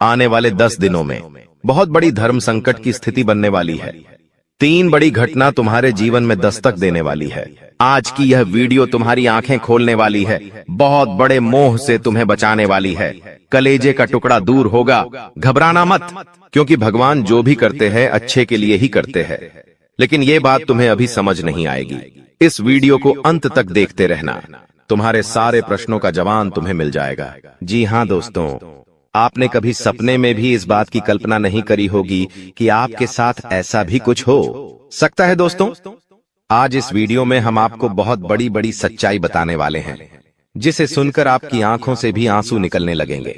आने वाले 10 दिनों में बहुत बड़ी धर्म संकट की स्थिति बनने वाली है। 3 बड़ी घटना तुम्हारे जीवन में दस्तक देने वाली है। आज की यह वीडियो तुम्हारी आंखें खोलने वाली है, बहुत बड़े मोह से तुम्हें बचाने वाली है। कलेजे का टुकड़ा दूर होगा। घबराना मत, क्योंकि भगवान जो भी करते हैं अच्छे के लिए ही करते हैं। लेकिन ये बात तुम्हें अभी समझ नहीं आएगी। इस वीडियो को अंत तक देखते रहना, तुम्हारे सारे प्रश्नों का जवाब तुम्हें मिल जाएगा। जी हाँ दोस्तों, आपने कभी सपने में भी इस बात की कल्पना नहीं करी होगी कि आपके साथ ऐसा भी कुछ हो सकता है। दोस्तों, आज इस वीडियो में हम आपको बहुत बड़ी बड़ी सच्चाई बताने वाले हैं, जिसे सुनकर आपकी आंखों से भी आंसू निकलने लगेंगे।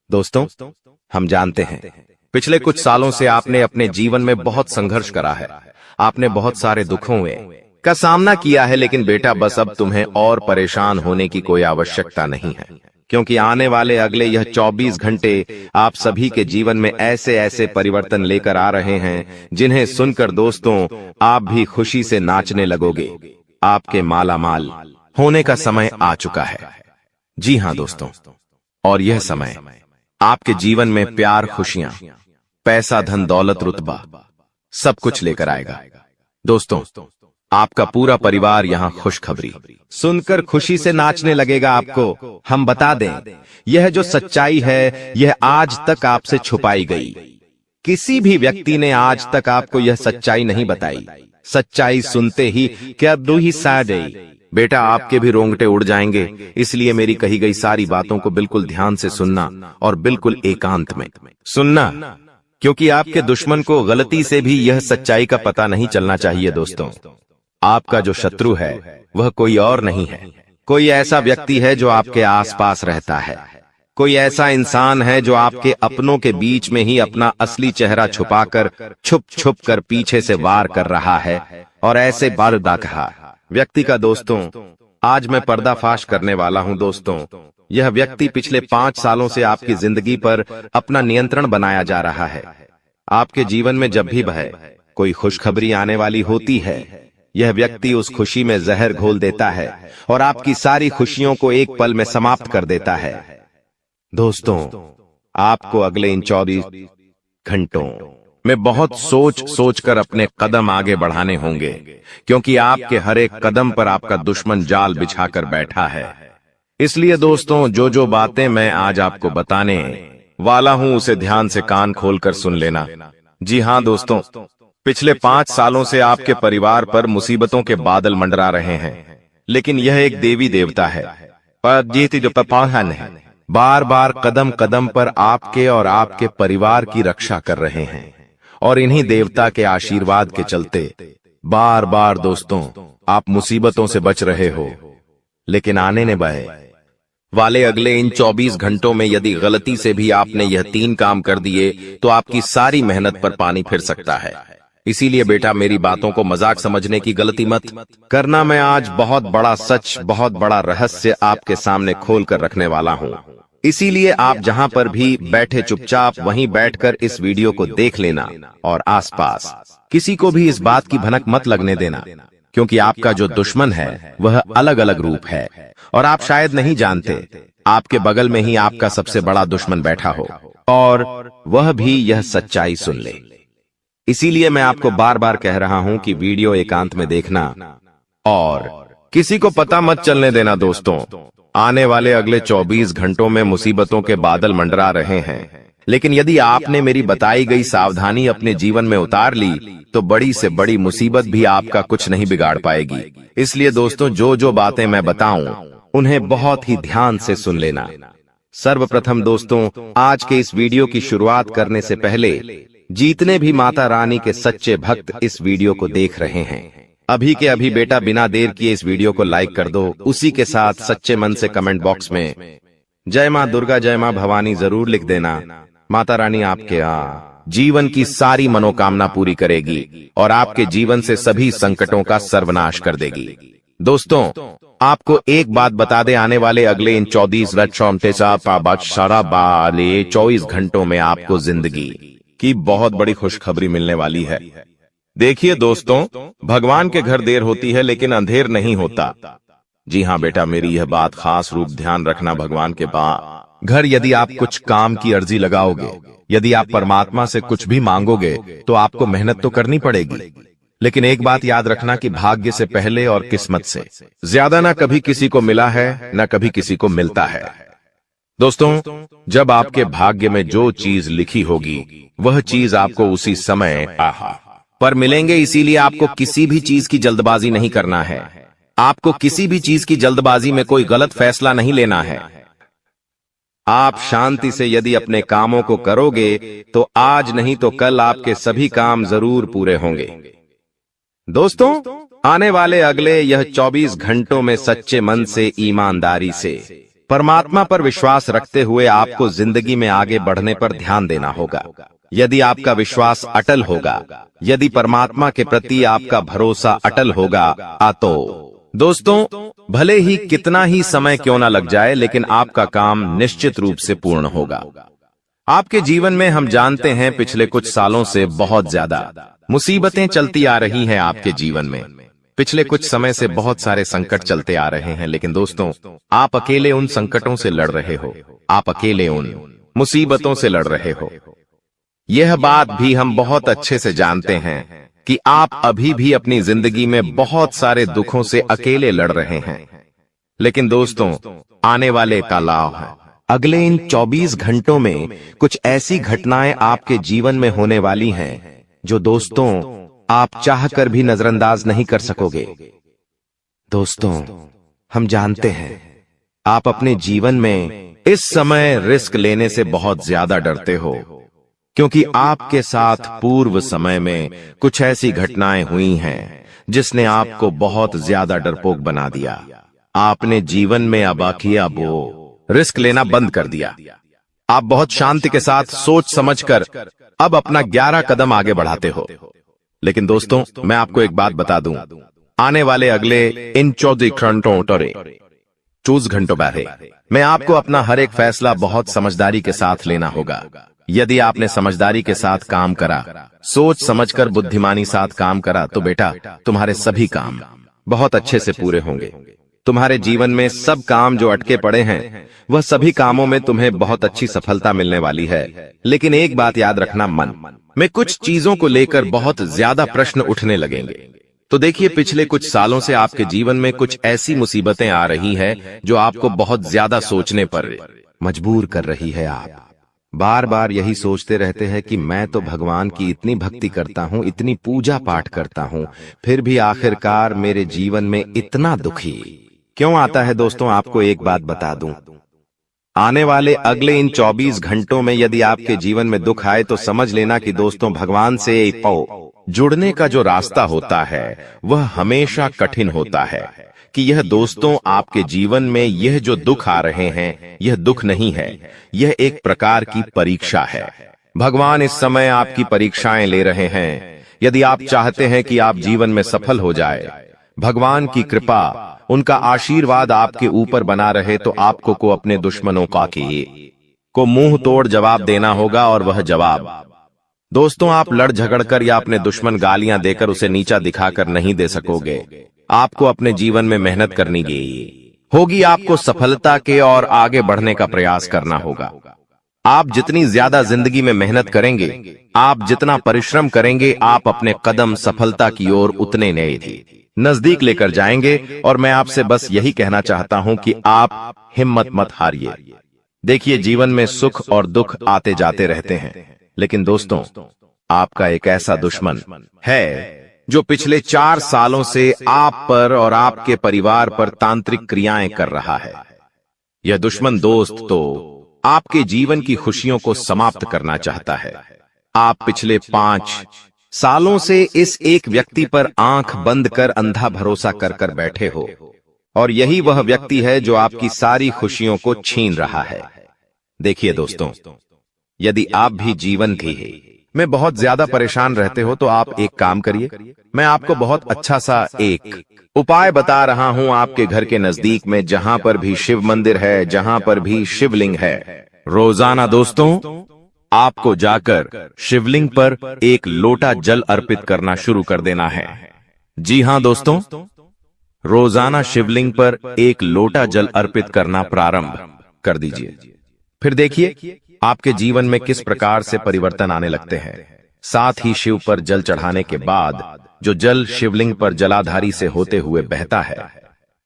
दोस्तों, हम जानते हैं पिछले कुछ सालों से आपने अपने जीवन में बहुत संघर्ष करा है। आपने बहुत सारे दुखों का सामना किया है, लेकिन बेटा बस अब तुम्हें और परेशान होने की कोई आवश्यकता नहीं है, क्योंकि आने वाले अगले यह 24 घंटे आप सभी के जीवन में ऐसे ऐसे परिवर्तन लेकर आ रहे हैं जिन्हें सुनकर दोस्तों आप भी खुशी से नाचने लगोगे। आपके मालामाल होने का समय आ चुका है। जी हाँ दोस्तों, और यह समय आपके जीवन में प्यार, खुशियां, पैसा, धन, दौलत, रुतबा सब कुछ लेकर आएगा। दोस्तों, आपका पूरा परिवार यहाँ खुशखबरी सुनकर खुशी से नाचने लगेगा। आपको हम बता दें, यह जो सच्चाई है यह आज तक आपसे छुपाई गई। किसी भी व्यक्ति ने आज तक आपको यह सच्चाई नहीं बताई। सच्चाई सुनते ही क्या दू ही सा गई। बेटा, आपके भी रोंगटे उड़ जाएंगे, इसलिए मेरी कही गई सारी बातों को बिल्कुल ध्यान से सुनना और बिल्कुल एकांत में सुनना, क्योंकि आपके दुश्मन को गलती से भी यह सच्चाई का पता नहीं चलना चाहिए। दोस्तों, आपका जो शत्रु है वह कोई और नहीं है, कोई ऐसा व्यक्ति है जो आपके आसपास रहता है। कोई ऐसा इंसान है जो आपके अपनों के बीच में ही अपना असली चेहरा छुपाकर छुप छुप कर पीछे से वार कर रहा है। और ऐसे बारदाखा व्यक्ति का दोस्तों आज मैं पर्दाफाश करने वाला हूं। दोस्तों, यह व्यक्ति पिछले 5 सालों से आपकी जिंदगी पर अपना नियंत्रण बनाया जा रहा है। आपके जीवन में जब भी वह कोई खुशखबरी आने वाली होती है, यह व्यक्ति उस खुशी में जहर घोल देता है और आपकी सारी खुशियों को एक पल में समाप्त कर देता है। दोस्तों, आपको अगले इन 24 घंटों में बहुत सोच कर अपने कदम आगे बढ़ाने होंगे, क्योंकि आपके हर एक कदम पर आपका दुश्मन जाल बिछाकर बैठा है। इसलिए दोस्तों, जो बातें मैं आज आपको बताने वाला हूं उसे ध्यान से कान खोलकर सुन लेना। जी हाँ दोस्तों, पिछले 5 सालों से आपके परिवार पर मुसीबतों के बादल मंडरा रहे हैं, लेकिन यह एक देवी देवता है जो पपाहन है, बार बार कदम कदम पर आपके और आपके परिवार की रक्षा कर रहे हैं। और इन्हीं देवता के आशीर्वाद के चलते बार बार दोस्तों आप मुसीबतों से बच रहे हो। लेकिन आने ने वाले अगले इन 24 घंटों में यदि गलती से भी आपने यह 3 काम कर दिए तो आपकी सारी मेहनत पर पानी फिर सकता है। इसीलिए बेटा, मेरी बातों को मजाक समझने की गलती मत करना। मैं आज बहुत बड़ा सच, बहुत बड़ा रहस्य आपके सामने खोल कर रखने वाला हूँ। इसीलिए आप जहाँ पर भी बैठे चुपचाप वहीं बैठकर इस वीडियो को देख लेना और आसपास किसी को भी इस बात की भनक मत लगने देना, क्योंकि आपका जो दुश्मन है वह अलग अलग रूप है और आप शायद नहीं जानते। आपके बगल में ही आपका सबसे बड़ा दुश्मन बैठा हो और वह भी यह सच्चाई सुन ले। इसीलिए मैं आपको बार बार कह रहा हूं कि वीडियो एकांत में देखना और किसी को पता मत चलने देना। दोस्तों, आने वाले अगले 24 घंटों में मुसीबतों के बादल मंडरा रहे हैं, लेकिन यदि आपने मेरी बताई गई सावधानी अपने जीवन में उतार ली तो बड़ी से बड़ी मुसीबत भी आपका कुछ नहीं बिगाड़ पाएगी। इसलिए दोस्तों, जो बातें मैं बताऊं उन्हें बहुत ही ध्यान से सुन लेना। सर्वप्रथम दोस्तों, आज के इस वीडियो की शुरुआत करने से पहले जितने भी माता रानी के सच्चे भक्त इस वीडियो को देख रहे हैं, अभी के अभी बेटा बिना देर किए इस वीडियो को लाइक कर दो। उसी के साथ सच्चे मन से कमेंट बॉक्स में जय मां दुर्गा, जय मां भवानी जरूर लिख देना। माता रानी आपके जीवन की सारी मनोकामना पूरी करेगी और आपके जीवन से सभी संकटों का सर्वनाश कर देगी। दोस्तों, आपको एक बात बता दे, आने वाले अगले इन 24 घंटों में आपको जिंदगी की बहुत बड़ी खुशखबरी मिलने वाली है। देखिए दोस्तों, भगवान के घर देर होती है लेकिन अंधेर नहीं होता। जी हाँ बेटा, मेरी यह बात खास रूप ध्यान रखना। भगवान के घर यदि आप कुछ काम की अर्जी लगाओगे, यदि आप परमात्मा से कुछ भी मांगोगे तो आपको मेहनत तो करनी पड़ेगी। लेकिन एक बात याद रखना कि भाग्य से पहले और किस्मत से ज्यादा ना कभी किसी को मिला है ना कभी किसी को मिलता है। दोस्तों, जब आपके भाग्य में जो चीज लिखी होगी वह चीज आपको उसी समय पर मिलेंगे। इसीलिए आपको किसी भी चीज की जल्दबाजी नहीं करना है। आपको किसी भी चीज की जल्दबाजी में कोई गलत फैसला नहीं लेना है। आप शांति से यदि अपने कामों को करोगे तो आज नहीं तो कल आपके सभी काम जरूर पूरे होंगे। दोस्तों, आने वाले अगले यह 24 घंटों में सच्चे मन से, ईमानदारी से, परमात्मा पर विश्वास रखते हुए आपको जिंदगी में आगे बढ़ने पर ध्यान देना होगा। यदि आपका विश्वास अटल होगा, यदि परमात्मा के प्रति आपका भरोसा अटल होगा, तो दोस्तों, भले ही कितना ही समय क्यों ना लग जाए, लेकिन आपका काम निश्चित रूप से पूर्ण होगा। आपके जीवन में हम जानते हैं पिछले कुछ सालों से बहुत ज्यादा मुसीबतें चलती आ रही हैं। आपके जीवन में पिछले कुछ समय से बहुत सारे संकट चलते आ रहे हैं, लेकिन दोस्तों, आप अकेले उन संकटों से लड़ रहे हो। आप अकेले उन मुसीबतों से लड़ रहे हो। यह बात भी हम बहुत अच्छे से जानते हैं कि आप अभी भी अपनी जिंदगी में बहुत सारे दुखों से अकेले लड़ रहे हैं। लेकिन दोस्तों, आने वाले का लाभ है। अगले इन 24 घंटों में कुछ ऐसी घटनाएं आपके जीवन में होने वाली हैं जो दोस्तों आप चाहकर भी नजरअंदाज नहीं कर सकोगे। दोस्तों, हम जानते हैं आप अपने जीवन में इस समय रिस्क लेने से बहुत ज्यादा डरते हो, क्योंकि आपके साथ पूर्व समय में कुछ ऐसी घटनाएं हुई हैं जिसने आपको बहुत ज्यादा डरपोक बना दिया। आपने जीवन में अब किया वो रिस्क लेना बंद कर दिया। आप बहुत शांति के साथ सोच समझकर अब अपना 11 कदम आगे बढ़ाते हो। लेकिन दोस्तों, मैं आपको एक बात बता दूं, आने वाले अगले इन 24 घंटों में आपको अपना हर एक फैसला बहुत समझदारी के साथ लेना होगा। यदि आपने समझदारी के साथ काम करा, सोच समझकर बुद्धिमानी साथ काम करा, तो बेटा तुम्हारे सभी काम बहुत अच्छे से पूरे होंगे। तुम्हारे जीवन में सब काम जो अटके पड़े हैं, वह सभी कामों में तुम्हें बहुत अच्छी सफलता मिलने वाली है। लेकिन एक बात याद रखना, मन में कुछ चीजों को लेकर बहुत ज्यादा प्रश्न उठने लगेंगे। तो देखिए, पिछले कुछ सालों से आपके जीवन में कुछ ऐसी मुसीबतें आ रही हैं जो आपको बहुत ज्यादा सोचने पर मजबूर कर रही है। आप बार बार यही सोचते रहते हैं कि मैं तो भगवान की इतनी भक्ति करता हूँ, इतनी पूजा पाठ करता हूँ, फिर भी आखिरकार मेरे जीवन में इतना दुखी क्यों आता है। दोस्तों, आपको एक बात बता दूं, आने वाले अगले इन 24 घंटों में यदि आपके जीवन में दुख आए तो समझ लेना कि दोस्तों, भगवान से जुड़ने का जो रास्ता होता है वह हमेशा कठिन होता है। कि यह दोस्तों, आपके जीवन में यह जो दुख आ रहे हैं, यह दुख नहीं है, यह एक प्रकार की परीक्षा है। भगवान इस समय आपकी परीक्षाएं ले रहे हैं। यदि आप चाहते हैं कि आप जीवन में सफल हो जाए, भगवान की कृपा, उनका आशीर्वाद आपके ऊपर बना रहे, तो आपको को अपने दुश्मनों को मुंह तोड़ जवाब देना होगा। और वह जवाब दोस्तों, आप लड़ झगड़कर या अपने दुश्मन गालियां देकर उसे नीचा दिखाकर नहीं दे सकोगे। आपको अपने जीवन में मेहनत करनी होगी। आपको सफलता के और आगे बढ़ने का प्रयास करना होगा। आप जितनी ज्यादा जिंदगी में मेहनत करेंगे, आप जितना परिश्रम करेंगे, आप अपने कदम सफलता की ओर उतने नजदीक लेकर जाएंगे। और मैं आपसे बस यही कहना चाहता हूं कि आप हिम्मत मत हारिए। देखिए, जीवन में सुख और दुख आते जाते रहते हैं, लेकिन दोस्तों, आपका एक ऐसा दुश्मन है जो पिछले 4 सालों से आप पर और आपके परिवार पर तांत्रिक क्रियाएं कर रहा है। यह दुश्मन दोस्त तो आपके जीवन की खुशियों को समाप्त करना चाहता है। आप पिछले 5 सालों से इस एक व्यक्ति पर आंख बंद कर अंधा भरोसा कर बैठे हो, और यही वह व्यक्ति है जो आपकी सारी खुशियों को छीन रहा है। देखिए दोस्तों, यदि आप भी जीवन में बहुत ज्यादा परेशान रहते हो तो आप एक काम करिए। मैं आपको बहुत अच्छा सा एक उपाय बता रहा हूं। आपके घर के नजदीक में जहां पर भी शिव मंदिर है, जहां पर भी शिवलिंग है, रोजाना दोस्तों आपको जाकर शिवलिंग पर एक लोटा जल अर्पित करना शुरू कर देना है। जी हां दोस्तों, रोजाना शिवलिंग पर एक लोटा जल अर्पित करना प्रारंभ कर दीजिए। फिर देखिए आपके जीवन में किस प्रकार से परिवर्तन आने लगते हैं। साथ ही शिव पर जल चढ़ाने के बाद जो जल शिवलिंग पर जलाधारी से होते हुए बहता है,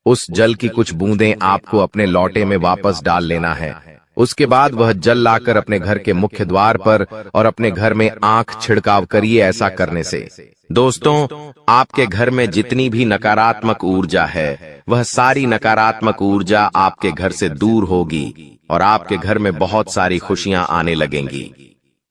उस जल की कुछ बूंदें आपको अपने लौटे में वापस डाल लेना है। उसके बाद वह जल लाकर अपने घर के मुख्य द्वार पर और अपने घर में आंख छिड़काव करिए। ऐसा करने से दोस्तों आपके घर में जितनी भी नकारात्मक ऊर्जा है वह सारी नकारात्मक ऊर्जा आपके घर से दूर होगी और आपके घर में बहुत सारी खुशियां आने लगेंगी।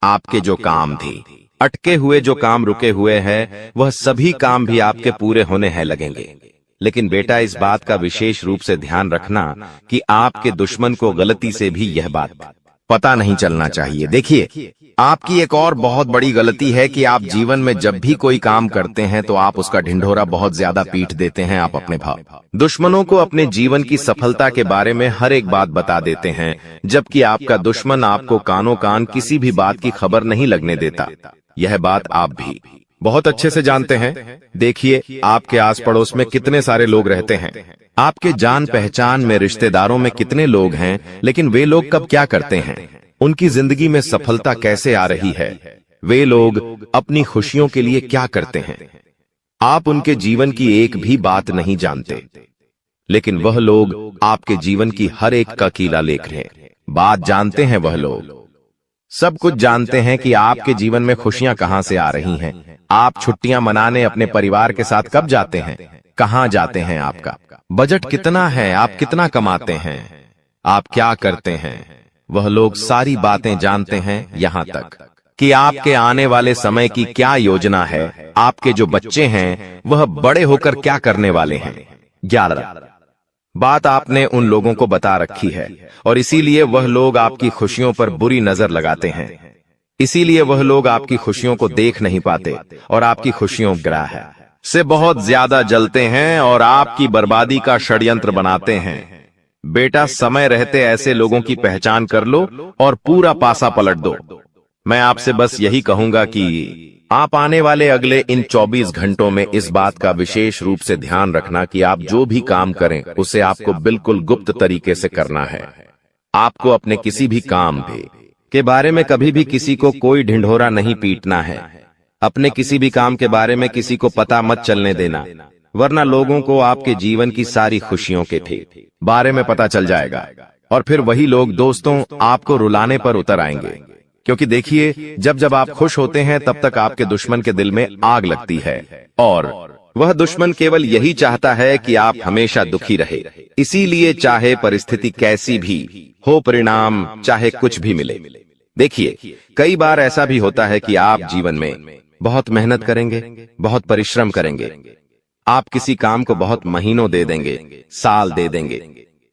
आपके जो काम थे, अटके हुए जो काम रुके हुए हैं, वह सभी काम भी आपके पूरे होने हैं लगेंगे। लेकिन बेटा इस बात का विशेष रूप से ध्यान रखना कि आपके दुश्मन को गलती से भी यह बात पता नहीं चलना चाहिए। देखिए आपकी एक और बहुत बड़ी गलती है कि आप जीवन में जब भी कोई काम करते हैं तो आप उसका ढिंढोरा बहुत ज्यादा पीट देते हैं। आप अपने दुश्मनों को अपने जीवन की सफलता के बारे में हर एक बात बता देते हैं, जबकि आपका दुश्मन आपको कानों कान किसी भी बात की खबर नहीं लगने देता। यह बात आप भी बहुत अच्छे से जानते हैं। देखिए आपके आस पड़ोस में कितने सारे लोग रहते हैं, आपके जान पहचान में रिश्तेदारों में कितने लोग हैं, लेकिन वे लोग कब क्या करते हैं, उनकी जिंदगी में सफलता कैसे आ रही है, वे लोग अपनी खुशियों के लिए क्या करते हैं, आप उनके जीवन की एक भी बात नहीं जानते। लेकिन वह लोग आपके जीवन की हर एक का कीला लेख रहे बात जानते हैं। वह लोग सब कुछ जानते हैं कि आपके जीवन में खुशियां कहां से आ रही हैं। आप छुट्टियां मनाने अपने परिवार के साथ कब जाते हैं, कहां जाते हैं, आपका बजट कितना है, आप कितना कमाते हैं, आप क्या करते हैं, वह लोग सारी बातें जानते हैं। यहां तक कि आपके आने वाले समय की क्या योजना है, आपके जो बच्चे हैं वह बड़े होकर क्या करने वाले हैं। 11 बात आपने उन लोगों को बता रखी है और इसीलिए वह लोग आपकी खुशियों पर बुरी नजर लगाते हैं। इसीलिए वह लोग आपकी खुशियों को देख नहीं पाते और आपकी खुशियों ग्रह से बहुत ज्यादा जलते हैं और आपकी बर्बादी का षड्यंत्र बनाते हैं। बेटा समय रहते ऐसे लोगों की पहचान कर लो और पूरा पासा पलट दो। मैं आपसे बस यही कहूंगा कि आप आने वाले अगले इन 24 घंटों में इस बात का विशेष रूप से ध्यान रखना कि आप जो भी काम करें उसे आपको बिल्कुल गुप्त तरीके से करना है। आपको अपने किसी भी काम के बारे में कभी भी किसी को कोई ढिंढोरा नहीं पीटना है। अपने किसी भी काम के बारे में किसी को पता मत चलने देना, वरना लोगों को आपके जीवन की सारी खुशियों के बारे में पता चल जाएगा और फिर वही लोग दोस्तों आपको रुलाने पर उतर आएंगे। क्योंकि देखिए जब जब आप खुश होते हैं तब तक आपके दुश्मन के दिल में आग लगती है और वह दुश्मन केवल यही चाहता है कि आप हमेशा दुखी रहे। इसीलिए चाहे परिस्थिति कैसी भी हो, परिणाम चाहे कुछ भी मिले। देखिए कई बार ऐसा भी होता है कि आप जीवन में बहुत मेहनत करेंगे, बहुत परिश्रम करेंगे, आप किसी काम को बहुत महीनों दे देंगे, साल दे देंगे,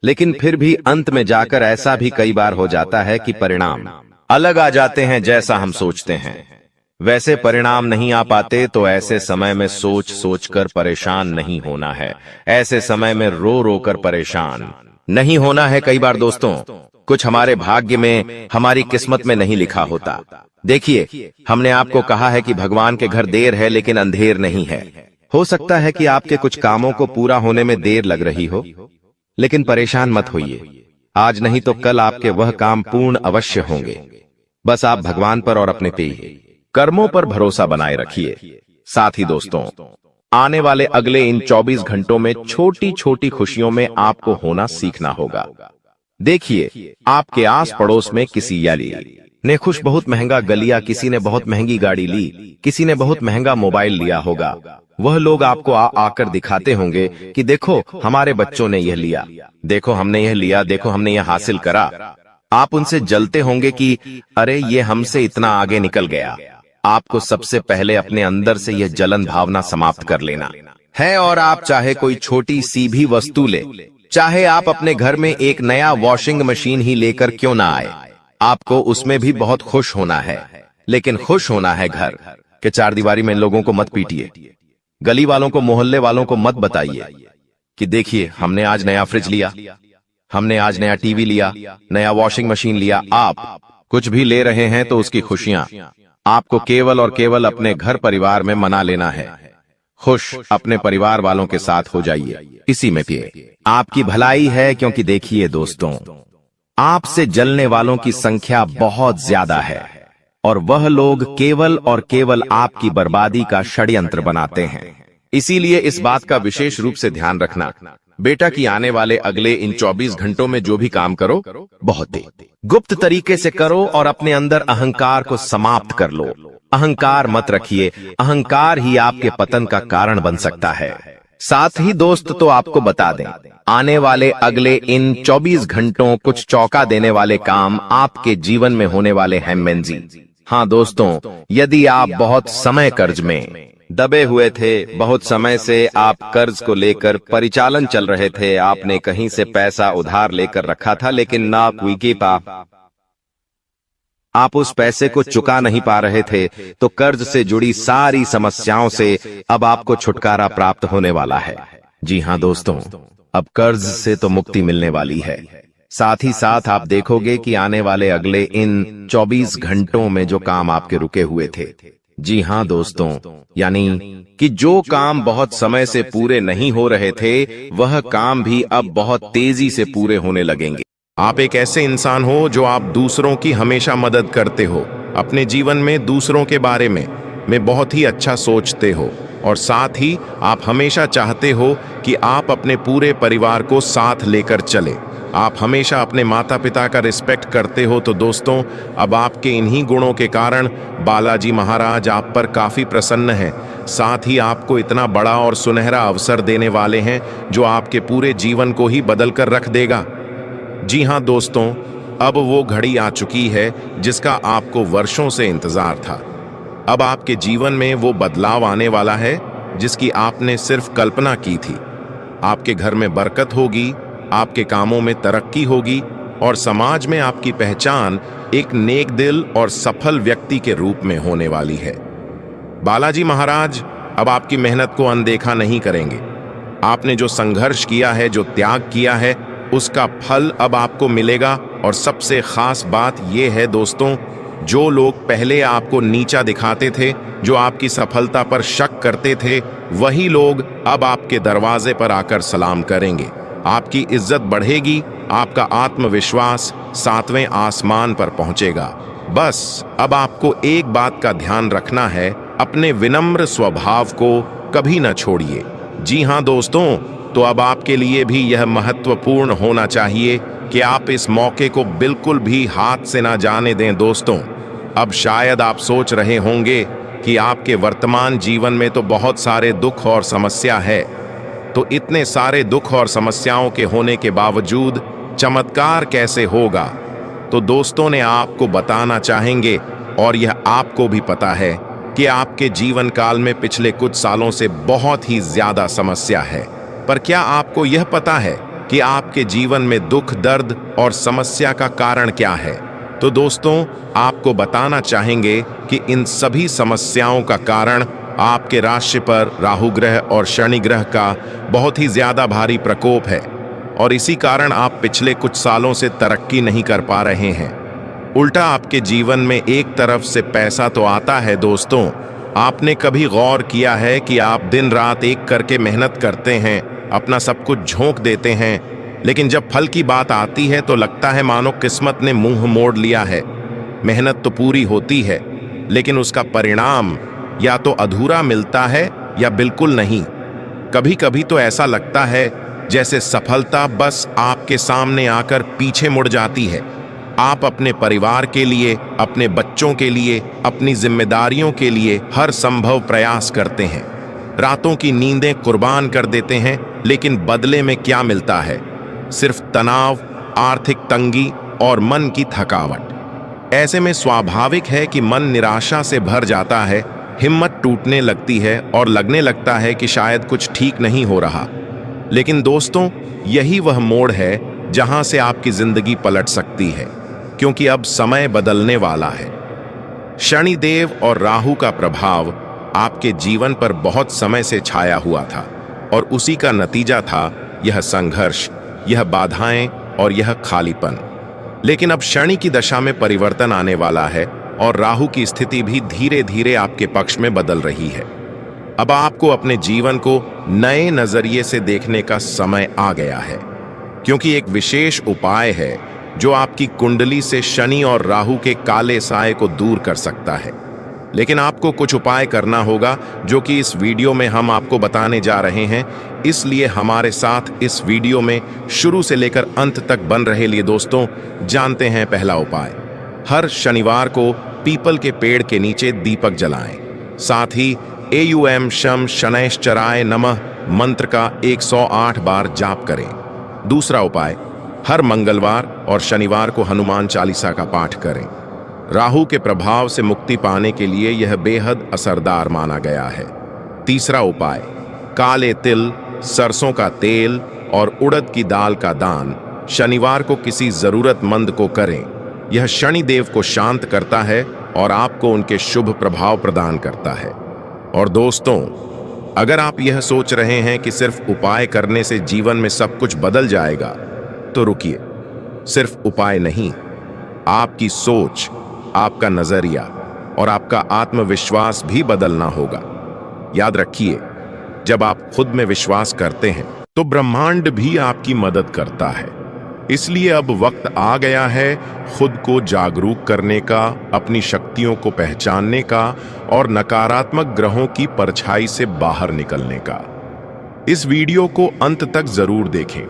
लेकिन फिर भी अंत में जाकर ऐसा भी कई बार हो जाता है कि परिणाम अलग आ जाते हैं। जैसा हम सोचते हैं वैसे परिणाम नहीं आ पाते। तो ऐसे समय में सोच सोच कर परेशान नहीं होना है, ऐसे समय में रो रो कर परेशान नहीं होना है। कई बार दोस्तों कुछ हमारे भाग्य में, हमारी किस्मत में नहीं लिखा होता। देखिए हमने आपको कहा है कि भगवान के घर देर है लेकिन अंधेर नहीं है। हो सकता है कि आपके कुछ कामों को पूरा होने में देर लग रही हो, लेकिन परेशान मत होइए। आज नहीं तो कल आपके वह काम पूर्ण अवश्य होंगे। बस आप भगवान पर और अपने पे कर्मों पर भरोसा बनाए रखिए। साथ ही दोस्तों आने वाले अगले इन 24 घंटों में छोटी छोटी खुशियों में आपको होना सीखना होगा। देखिए आपके आस पड़ोस में किसी याली ने खुश बहुत महंगा गलिया, किसी ने बहुत महंगी गाड़ी ली, किसी ने बहुत महंगा मोबाइल लिया होगा। वह लोग आपको आकर दिखाते होंगे कि देखो हमारे बच्चों ने यह लिया, देखो हमने यह लिया, देखो हमने यह हासिल करा। आप उनसे जलते होंगे कि अरे ये हमसे इतना आगे निकल गया। आपको सबसे पहले अपने अंदर से यह जलन भावना समाप्त कर लेना है और आप चाहे कोई छोटी सी भी वस्तु ले, चाहे आप अपने घर में एक नया वॉशिंग मशीन ही लेकर क्यों ना आए, आपको उसमें भी बहुत खुश होना है। लेकिन खुश होना है घर के चार दीवारी में। लोगों को मत पीटिए, गली वालों को, मोहल्ले वालों को मत बताइए कि देखिए हमने आज नया फ्रिज लिया, हमने आज नया टीवी लिया, नया वॉशिंग मशीन लिया। आप कुछ भी ले रहे हैं तो उसकी खुशियां आपको केवल और केवल अपने घर परिवार में मना लेना है। खुश अपने परिवार वालों के साथ हो जाइए, इसी में भी आपकी भलाई है। क्योंकि देखिए दोस्तों आपसे जलने वालों की संख्या बहुत ज्यादा है और वह लोग केवल और केवल आपकी बर्बादी का षड्यंत्र बनाते हैं। इसीलिए इस बात का विशेष रूप से ध्यान रखना बेटा कि आने वाले अगले इन 24 घंटों में जो भी काम करो बहुत ही गुप्त तरीके से करो और अपने अंदर अहंकार को समाप्त कर लो। अहंकार मत रखिए, अहंकार ही आपके पतन का कारण बन सकता है। साथ ही दोस्त तो आपको बता दें, आने वाले अगले इन 24 घंटों कुछ चौंका देने वाले काम आपके जीवन में होने वाले हैं मेंजी। हाँ दोस्तों, यदि आप बहुत समय कर्ज में दबे हुए थे, बहुत समय से आप कर्ज को लेकर परिचालन चल रहे थे, आपने कहीं से पैसा उधार लेकर रखा था लेकिन ना कोई आप उस पैसे को चुका नहीं पा रहे थे, तो कर्ज से जुड़ी सारी समस्याओं से अब आपको छुटकारा प्राप्त होने वाला है। जी हाँ दोस्तों, अब कर्ज से तो मुक्ति मिलने वाली है। साथ ही साथ आप देखोगे कि आने वाले अगले इन 24 घंटों में जो काम आपके रुके हुए थे, जी हाँ दोस्तों, यानी कि जो काम बहुत समय से पूरे नहीं हो रहे थे, वह काम भी अब बहुत तेजी से पूरे होने लगेंगे। आप एक ऐसे इंसान हो जो आप दूसरों की हमेशा मदद करते हो, अपने जीवन में दूसरों के बारे में बहुत ही अच्छा सोचते हो और साथ ही आप हमेशा चाहते हो कि आप अपने पूरे परिवार को साथ लेकर चले। आप हमेशा अपने माता पिता का रिस्पेक्ट करते हो। तो दोस्तों, अब आपके इन्हीं गुणों के कारण बालाजी महाराज आप पर काफ़ी प्रसन्न हैं। साथ ही आपको इतना बड़ा और सुनहरा अवसर देने वाले हैं जो आपके पूरे जीवन को ही बदल कर रख देगा। जी हाँ दोस्तों, अब वो घड़ी आ चुकी है जिसका आपको वर्षों से इंतजार था। अब आपके जीवन में वो बदलाव आने वाला है जिसकी आपने सिर्फ कल्पना की थी। आपके घर में बरकत होगी, आपके कामों में तरक्की होगी और समाज में आपकी पहचान एक नेक दिल और सफल व्यक्ति के रूप में होने वाली है। बालाजी महाराज अब आपकी मेहनत को अनदेखा नहीं करेंगे। आपने जो संघर्ष किया है, जो त्याग किया है, उसका फल अब आपको मिलेगा। और सबसे खास बात यह है दोस्तों, जो लोग पहले आपको नीचा दिखाते थे, जो आपकी सफलता पर शक करते थे, वही लोग अब आपके दरवाजे पर आकर सलाम करेंगे। आपकी इज्जत बढ़ेगी, आपका आत्मविश्वास 7वें आसमान पर पहुंचेगा। बस अब आपको एक बात का ध्यान रखना है, अपने विनम्र स्वभाव को कभी न छोड़िए। जी हाँ दोस्तों, तो अब आपके लिए भी यह महत्वपूर्ण होना चाहिए कि आप इस मौके को बिल्कुल भी हाथ से ना जाने दें। दोस्तों, अब शायद आप सोच रहे होंगे कि आपके वर्तमान जीवन में तो बहुत सारे दुख और समस्या है, तो इतने सारे दुख और समस्याओं के होने के बावजूद चमत्कार कैसे होगा? तो दोस्तों ने आपको बताना चाहेंगे, और यह आपको भी पता है कि आपके जीवन काल में पिछले कुछ सालों से बहुत ही ज्यादा समस्या है। पर क्या आपको यह पता है कि आपके जीवन में दुख, दर्द और समस्या का कारण क्या है? तो दोस्तों, आपको बताना चाहेंगे कि इन सभी समस्याओं का कारण आपके राशि पर राहु ग्रह और शनि ग्रह का बहुत ही ज्यादा भारी प्रकोप है और इसी कारण आप पिछले कुछ सालों से तरक्की नहीं कर पा रहे हैं। उल्टा आपके जीवन में एक तरफ से पैसा तो आता है। दोस्तों, आपने कभी गौर किया है कि आप दिन रात एक करके मेहनत करते हैं, अपना सब कुछ झोंक देते हैं, लेकिन जब फल की बात आती है तो लगता है मानो किस्मत ने मुंह मोड़ लिया है। मेहनत तो पूरी होती है, लेकिन उसका परिणाम या तो अधूरा मिलता है या बिल्कुल नहीं। कभी कभी तो ऐसा लगता है जैसे सफलता बस आपके सामने आकर पीछे मुड़ जाती है। आप अपने परिवार के लिए, अपने बच्चों के लिए, अपनी जिम्मेदारियों के लिए हर संभव प्रयास करते हैं, रातों की नींदें कुर्बान कर देते हैं, लेकिन बदले में क्या मिलता है? सिर्फ तनाव, आर्थिक तंगी और मन की थकावट। ऐसे में स्वाभाविक है कि मन निराशा से भर जाता है, हिम्मत टूटने लगती है और लगने लगता है कि शायद कुछ ठीक नहीं हो रहा। लेकिन दोस्तों, यही वह मोड़ है जहां से आपकी जिंदगी पलट सकती है, क्योंकि अब समय बदलने वाला है। शनिदेव और राहु का प्रभाव आपके जीवन पर बहुत समय से छाया हुआ था और उसी का नतीजा था यह संघर्ष, यह बाधाएं और यह खालीपन। लेकिन अब शनि की दशा में परिवर्तन आने वाला है और राहु की स्थिति भी धीरे धीरे आपके पक्ष में बदल रही है। अब आपको अपने जीवन को नए नजरिए से देखने का समय आ गया है, क्योंकि एक विशेष उपाय है जो आपकी कुंडली से शनि और राहु के काले साए को दूर कर सकता है। लेकिन आपको कुछ उपाय करना होगा जो कि इस वीडियो में हम आपको बताने जा रहे हैं, इसलिए हमारे साथ इस वीडियो में शुरू से लेकर अंत तक बन रहे लिए दोस्तों। जानते हैं पहला उपाय। हर शनिवार को पीपल के पेड़ के नीचे दीपक जलाएं। साथ ही एयुएम शम शनैश्चराय नमः मंत्र का 108 बार जाप करें। दूसरा उपाय, हर मंगलवार और शनिवार को हनुमान चालीसा का पाठ करें। राहु के प्रभाव से मुक्ति पाने के लिए यह बेहद असरदार माना गया है। तीसरा उपाय, काले तिल, सरसों का तेल और उड़द की दाल का दान शनिवार को किसी जरूरतमंद को करें। यह शनिदेव को शांत करता है और आपको उनके शुभ प्रभाव प्रदान करता है। और दोस्तों, अगर आप यह सोच रहे हैं कि सिर्फ उपाय करने से जीवन में सब कुछ बदल जाएगा, तो रुकिए। सिर्फ उपाय नहीं, आपकी सोच, आपका नजरिया और आपका आत्मविश्वास भी बदलना होगा। याद रखिए, जब आप खुद में विश्वास करते हैं तो ब्रह्मांड भी आपकी मदद करता है। इसलिए अब वक्त आ गया है खुद को जागरूक करने का, अपनी शक्तियों को पहचानने का और नकारात्मक ग्रहों की परछाई से बाहर निकलने का। इस वीडियो को अंत तक जरूर देखें,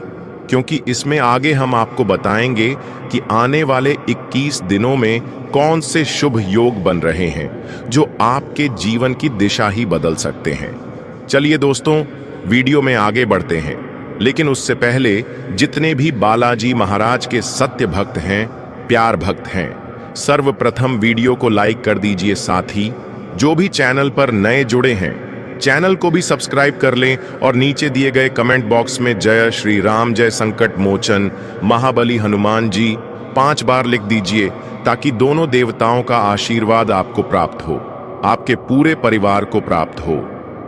क्योंकि इसमें आगे हम आपको बताएंगे कि आने वाले 21 दिनों में कौन से शुभ योग बन रहे हैं जो आपके जीवन की दिशा ही बदल सकते हैं। चलिए दोस्तों, वीडियो में आगे बढ़ते हैं, लेकिन उससे पहले जितने भी बालाजी महाराज के सत्य भक्त हैं, प्यार भक्त हैं, सर्वप्रथम वीडियो को लाइक कर दीजिए। साथ ही जो भी चैनल पर नए जुड़े हैं, चैनल को भी सब्सक्राइब कर लें और नीचे दिए गए कमेंट बॉक्स में जय श्री राम, जय संकट मोचन, महाबली हनुमान जी 5 बार लिख दीजिए, ताकि दोनों देवताओं का आशीर्वाद आपको प्राप्त हो, आपके पूरे परिवार को प्राप्त हो।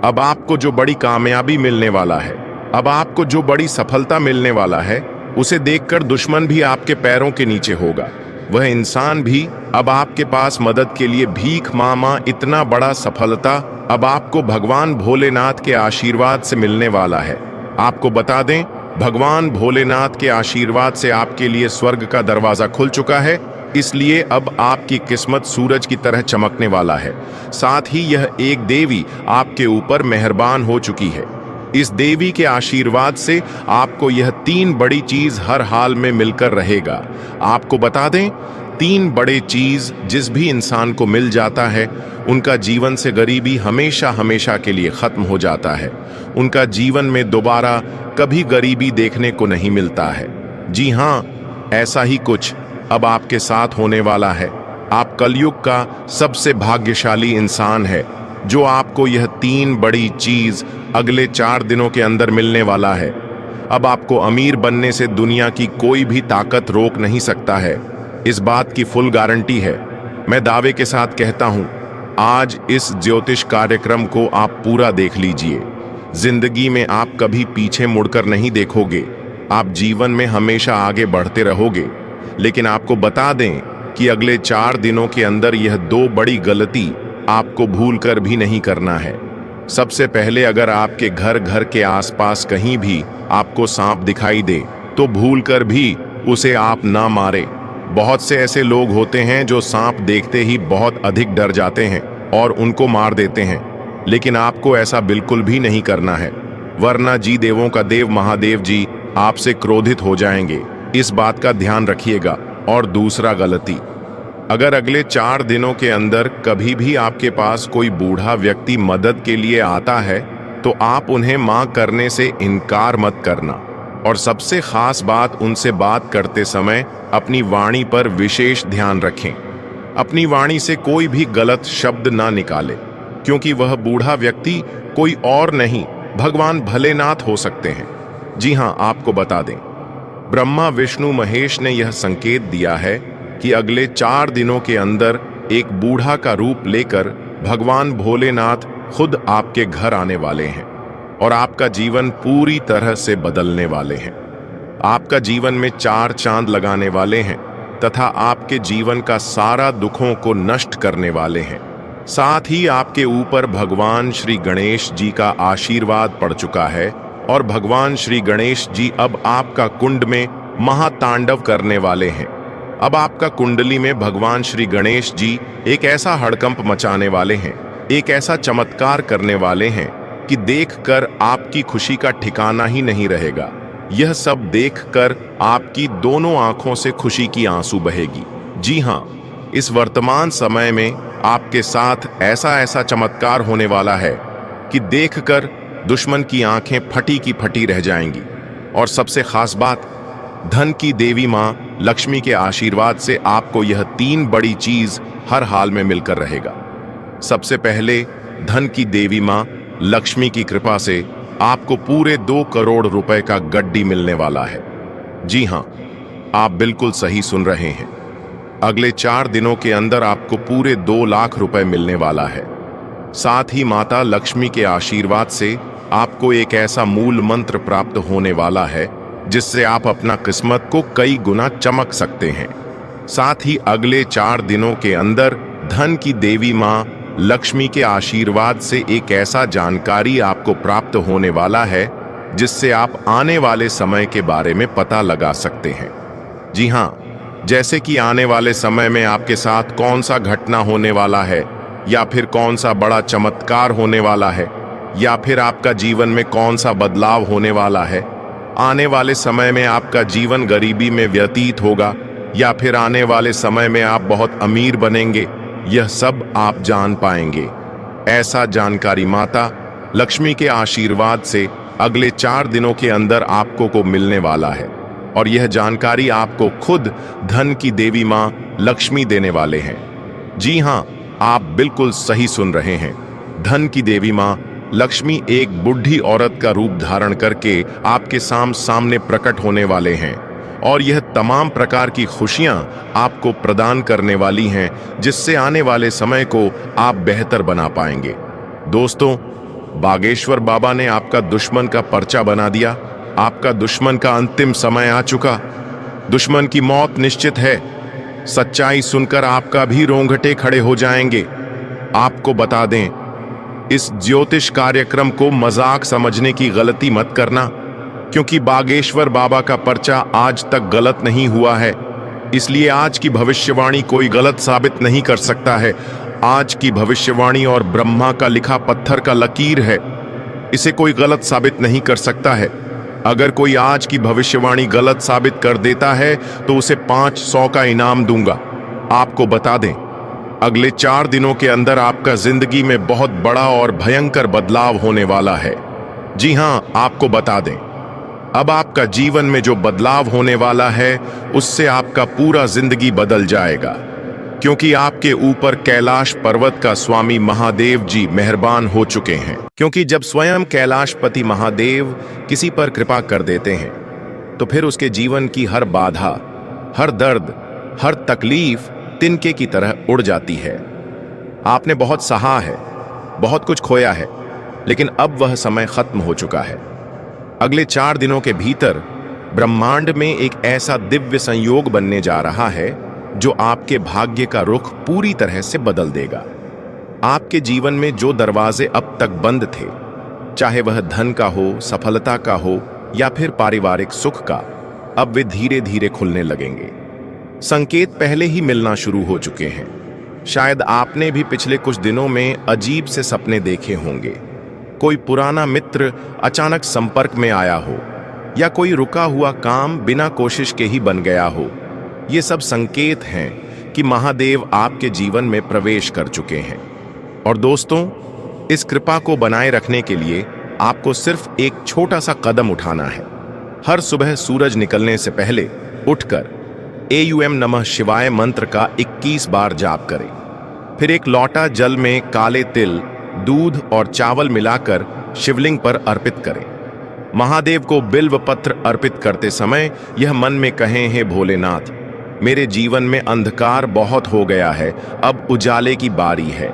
अब आपको जो बड़ी कामयाबी मिलने वाला है, अब आपको जो बड़ी सफलता मिलने वाला है, उसे देखकर दुश्मन भी आपके पैरों के नीचे होगा। वह इंसान भी अब आपके पास मदद के लिए भीख मांगा। इतना बड़ा सफलता अब आपको भगवान भोलेनाथ के आशीर्वाद से मिलने वाला है। आपको बता दें, भगवान भोलेनाथ के आशीर्वाद से आपके लिए स्वर्ग का दरवाजा खुल चुका है, इसलिए अब आपकी किस्मत सूरज की तरह चमकने वाला है। साथ ही यह एक देवी आपके ऊपर मेहरबान हो चुकी है। इस देवी के आशीर्वाद से आपको यह 3 बड़ी चीज हर हाल में मिलकर रहेगा। आपको बता दें, 3 बड़े चीज जिस भी इंसान को मिल जाता है, उनका जीवन से गरीबी हमेशा हमेशा के लिए खत्म हो जाता है। उनका जीवन में दोबारा कभी गरीबी देखने को नहीं मिलता है। जी हाँ, ऐसा ही कुछ अब आपके साथ होने वाला है। आप कलयुग का सबसे भाग्यशाली इंसान है, जो आपको यह 3 बड़ी चीज अगले 4 दिनों के अंदर मिलने वाला है। अब आपको अमीर बनने से दुनिया की कोई भी ताकत रोक नहीं सकता है। इस बात की फुल गारंटी है। मैं दावे के साथ कहता हूं, आज इस ज्योतिष कार्यक्रम को आप पूरा देख लीजिए। जिंदगी में आप कभी पीछे मुड़कर नहीं देखोगे। आप जीवन में हमेशा आगे बढ़ते रहोगे। लेकिन आपको बता दें कि अगले 4 दिनों के अंदर यह 2 बड़ी गलती आपको भूलकर भी नहीं करना है। सबसे पहले, अगर आपके घर के आसपास कहीं भी आपको सांप दिखाई दे, तो भूलकर भी उसे आप ना मारे। बहुत से ऐसे लोग होते हैं जो सांप देखते ही बहुत अधिक डर जाते हैं और उनको मार देते हैं, लेकिन आपको ऐसा बिल्कुल भी नहीं करना है, वरना जी देवों का देव महादेव जी आपसे क्रोधित हो जाएंगे। इस बात का ध्यान रखिएगा। और दूसरा गलती, अगर अगले 4 दिनों के अंदर कभी भी आपके पास कोई बूढ़ा व्यक्ति मदद के लिए आता है, तो आप उन्हें मांग करने से इनकार मत करना। और सबसे खास बात, उनसे बात करते समय अपनी वाणी पर विशेष ध्यान रखें। अपनी वाणी से कोई भी गलत शब्द ना निकाले, क्योंकि वह बूढ़ा व्यक्ति कोई और नहीं, भगवान भोलेनाथ हो सकते हैं। जी हाँ, आपको बता दें, ब्रह्मा विष्णु महेश ने यह संकेत दिया है कि अगले 4 दिनों के अंदर एक बूढ़ा का रूप लेकर भगवान भोलेनाथ खुद आपके घर आने वाले हैं और आपका जीवन पूरी तरह से बदलने वाले हैं। आपका जीवन में 4 चांद लगाने वाले हैं तथा आपके जीवन का सारा दुखों को नष्ट करने वाले हैं। साथ ही आपके ऊपर भगवान श्री गणेश जी का आशीर्वाद पड़ चुका है और भगवान श्री गणेश जी अब आपका कुंड में महातांडव करने वाले हैं। अब आपका कुंडली में भगवान श्री गणेश जी एक ऐसा हड़कंप मचाने वाले हैं, एक ऐसा चमत्कार करने वाले हैं कि देखकर आपकी खुशी का ठिकाना ही नहीं रहेगा। यह सब देखकर आपकी दोनों आंखों से खुशी की आंसू बहेगी। जी हाँ, इस वर्तमान समय में आपके साथ ऐसा ऐसा चमत्कार होने वाला है कि देखकर दुश्मन की आंखें फटी की फटी रह जाएंगी। और सबसे खास बात, धन की देवी माँ लक्ष्मी के आशीर्वाद से आपको यह 3 बड़ी चीज हर हाल में मिलकर रहेगा। सबसे पहले, धन की देवी माँ लक्ष्मी की कृपा से आपको पूरे 2 करोड़ रुपए का गड्डी मिलने वाला है। जी हाँ, आप बिल्कुल सही सुन रहे हैं। अगले 4 दिनों के अंदर आपको पूरे 2 लाख रुपए मिलने वाला है। साथ ही माता लक्ष्मी के आशीर्वाद से आपको एक ऐसा मूल मंत्र प्राप्त होने वाला है जिससे आप अपना किस्मत को कई गुना चमक सकते हैं। साथ ही अगले 4 दिनों के अंदर धन की देवी माँ लक्ष्मी के आशीर्वाद से एक ऐसा जानकारी आपको प्राप्त होने वाला है जिससे आप आने वाले समय के बारे में पता लगा सकते हैं। जी हाँ, जैसे कि आने वाले समय में आपके साथ कौन सा घटना होने वाला है, या फिर कौन सा बड़ा चमत्कार होने वाला है, या फिर आपका जीवन में कौन सा बदलाव होने वाला है। आने वाले समय में आपका जीवन गरीबी में व्यतीत होगा या फिर आने वाले समय में आप बहुत अमीर बनेंगे, यह सब आप जान पाएंगे। ऐसा जानकारी माता लक्ष्मी के आशीर्वाद से अगले 4 दिनों के अंदर आपको को मिलने वाला है। और यह जानकारी आपको खुद धन की देवी माँ लक्ष्मी देने वाले हैं। जी हाँ, आप बिल्कुल सही सुन रहे हैं। धन की देवी माँ लक्ष्मी एक बुढ़ी औरत का रूप धारण करके आपके सामने प्रकट होने वाले हैं और यह तमाम प्रकार की खुशियां आपको प्रदान करने वाली हैं जिससे आने वाले समय को आप बेहतर बना पाएंगे। दोस्तों, बागेश्वर बाबा ने आपका दुश्मन का पर्चा बना दिया। आपका दुश्मन का अंतिम समय आ चुका। दुश्मन की मौत निश्चित है। सच्चाई सुनकर आपका भी रोंगटे खड़े हो जाएंगे। आपको बता दें, इस ज्योतिष कार्यक्रम को मजाक समझने की गलती मत करना, क्योंकि बागेश्वर बाबा का पर्चा आज तक गलत नहीं हुआ है। इसलिए आज की भविष्यवाणी कोई गलत साबित नहीं कर सकता है। आज की भविष्यवाणी और ब्रह्मा का लिखा पत्थर का लकीर है, इसे कोई गलत साबित नहीं कर सकता है। अगर कोई आज की भविष्यवाणी गलत साबित कर देता है तो उसे 500 का इनाम दूंगा। आपको बता दें, अगले 4 दिनों के अंदर आपका जिंदगी में बहुत बड़ा और भयंकर बदलाव होने वाला है। जी हाँ, आपको बता दें, अब आपका जीवन में जो बदलाव होने वाला है उससे आपका पूरा जिंदगी बदल जाएगा, क्योंकि आपके ऊपर कैलाश पर्वत का स्वामी महादेव जी मेहरबान हो चुके हैं। क्योंकि जब स्वयं कैलाशपति महादेव किसी पर कृपा कर देते हैं तो फिर उसके जीवन की हर बाधा, हर दर्द, हर तकलीफ तिनके की तरह उड़ जाती है। आपने बहुत सहा है, बहुत कुछ खोया है, लेकिन अब वह समय खत्म हो चुका है। अगले 4 दिनों के भीतर ब्रह्मांड में एक ऐसा दिव्य संयोग बनने जा रहा है जो आपके भाग्य का रुख पूरी तरह से बदल देगा। आपके जीवन में जो दरवाजे अब तक बंद थे, चाहे वह धन का हो, सफलता का हो या फिर पारिवारिक सुख का, अब वे धीरे धीरे खुलने लगेंगे। संकेत पहले ही मिलना शुरू हो चुके हैं। शायद आपने भी पिछले कुछ दिनों में अजीब से सपने देखे होंगे। कोई पुराना मित्र अचानक संपर्क में आया हो या कोई रुका हुआ काम बिना कोशिश के ही बन गया हो। ये सब संकेत हैं कि महादेव आपके जीवन में प्रवेश कर चुके हैं। और दोस्तों, इस कृपा को बनाए रखने के लिए आपको सिर्फ एक छोटा सा कदम उठाना है। हर सुबह सूरज निकलने से पहले उठकर एयूएम नमः शिवाय मंत्र का 21 बार जाप करें। फिर एक लोटा जल में काले तिल, दूध और चावल मिलाकर शिवलिंग पर अर्पित करें। महादेव को बिल्व पत्र अर्पित करते समय यह मन में कहें, हे भोलेनाथ, मेरे जीवन में अंधकार बहुत हो गया है, अब उजाले की बारी है।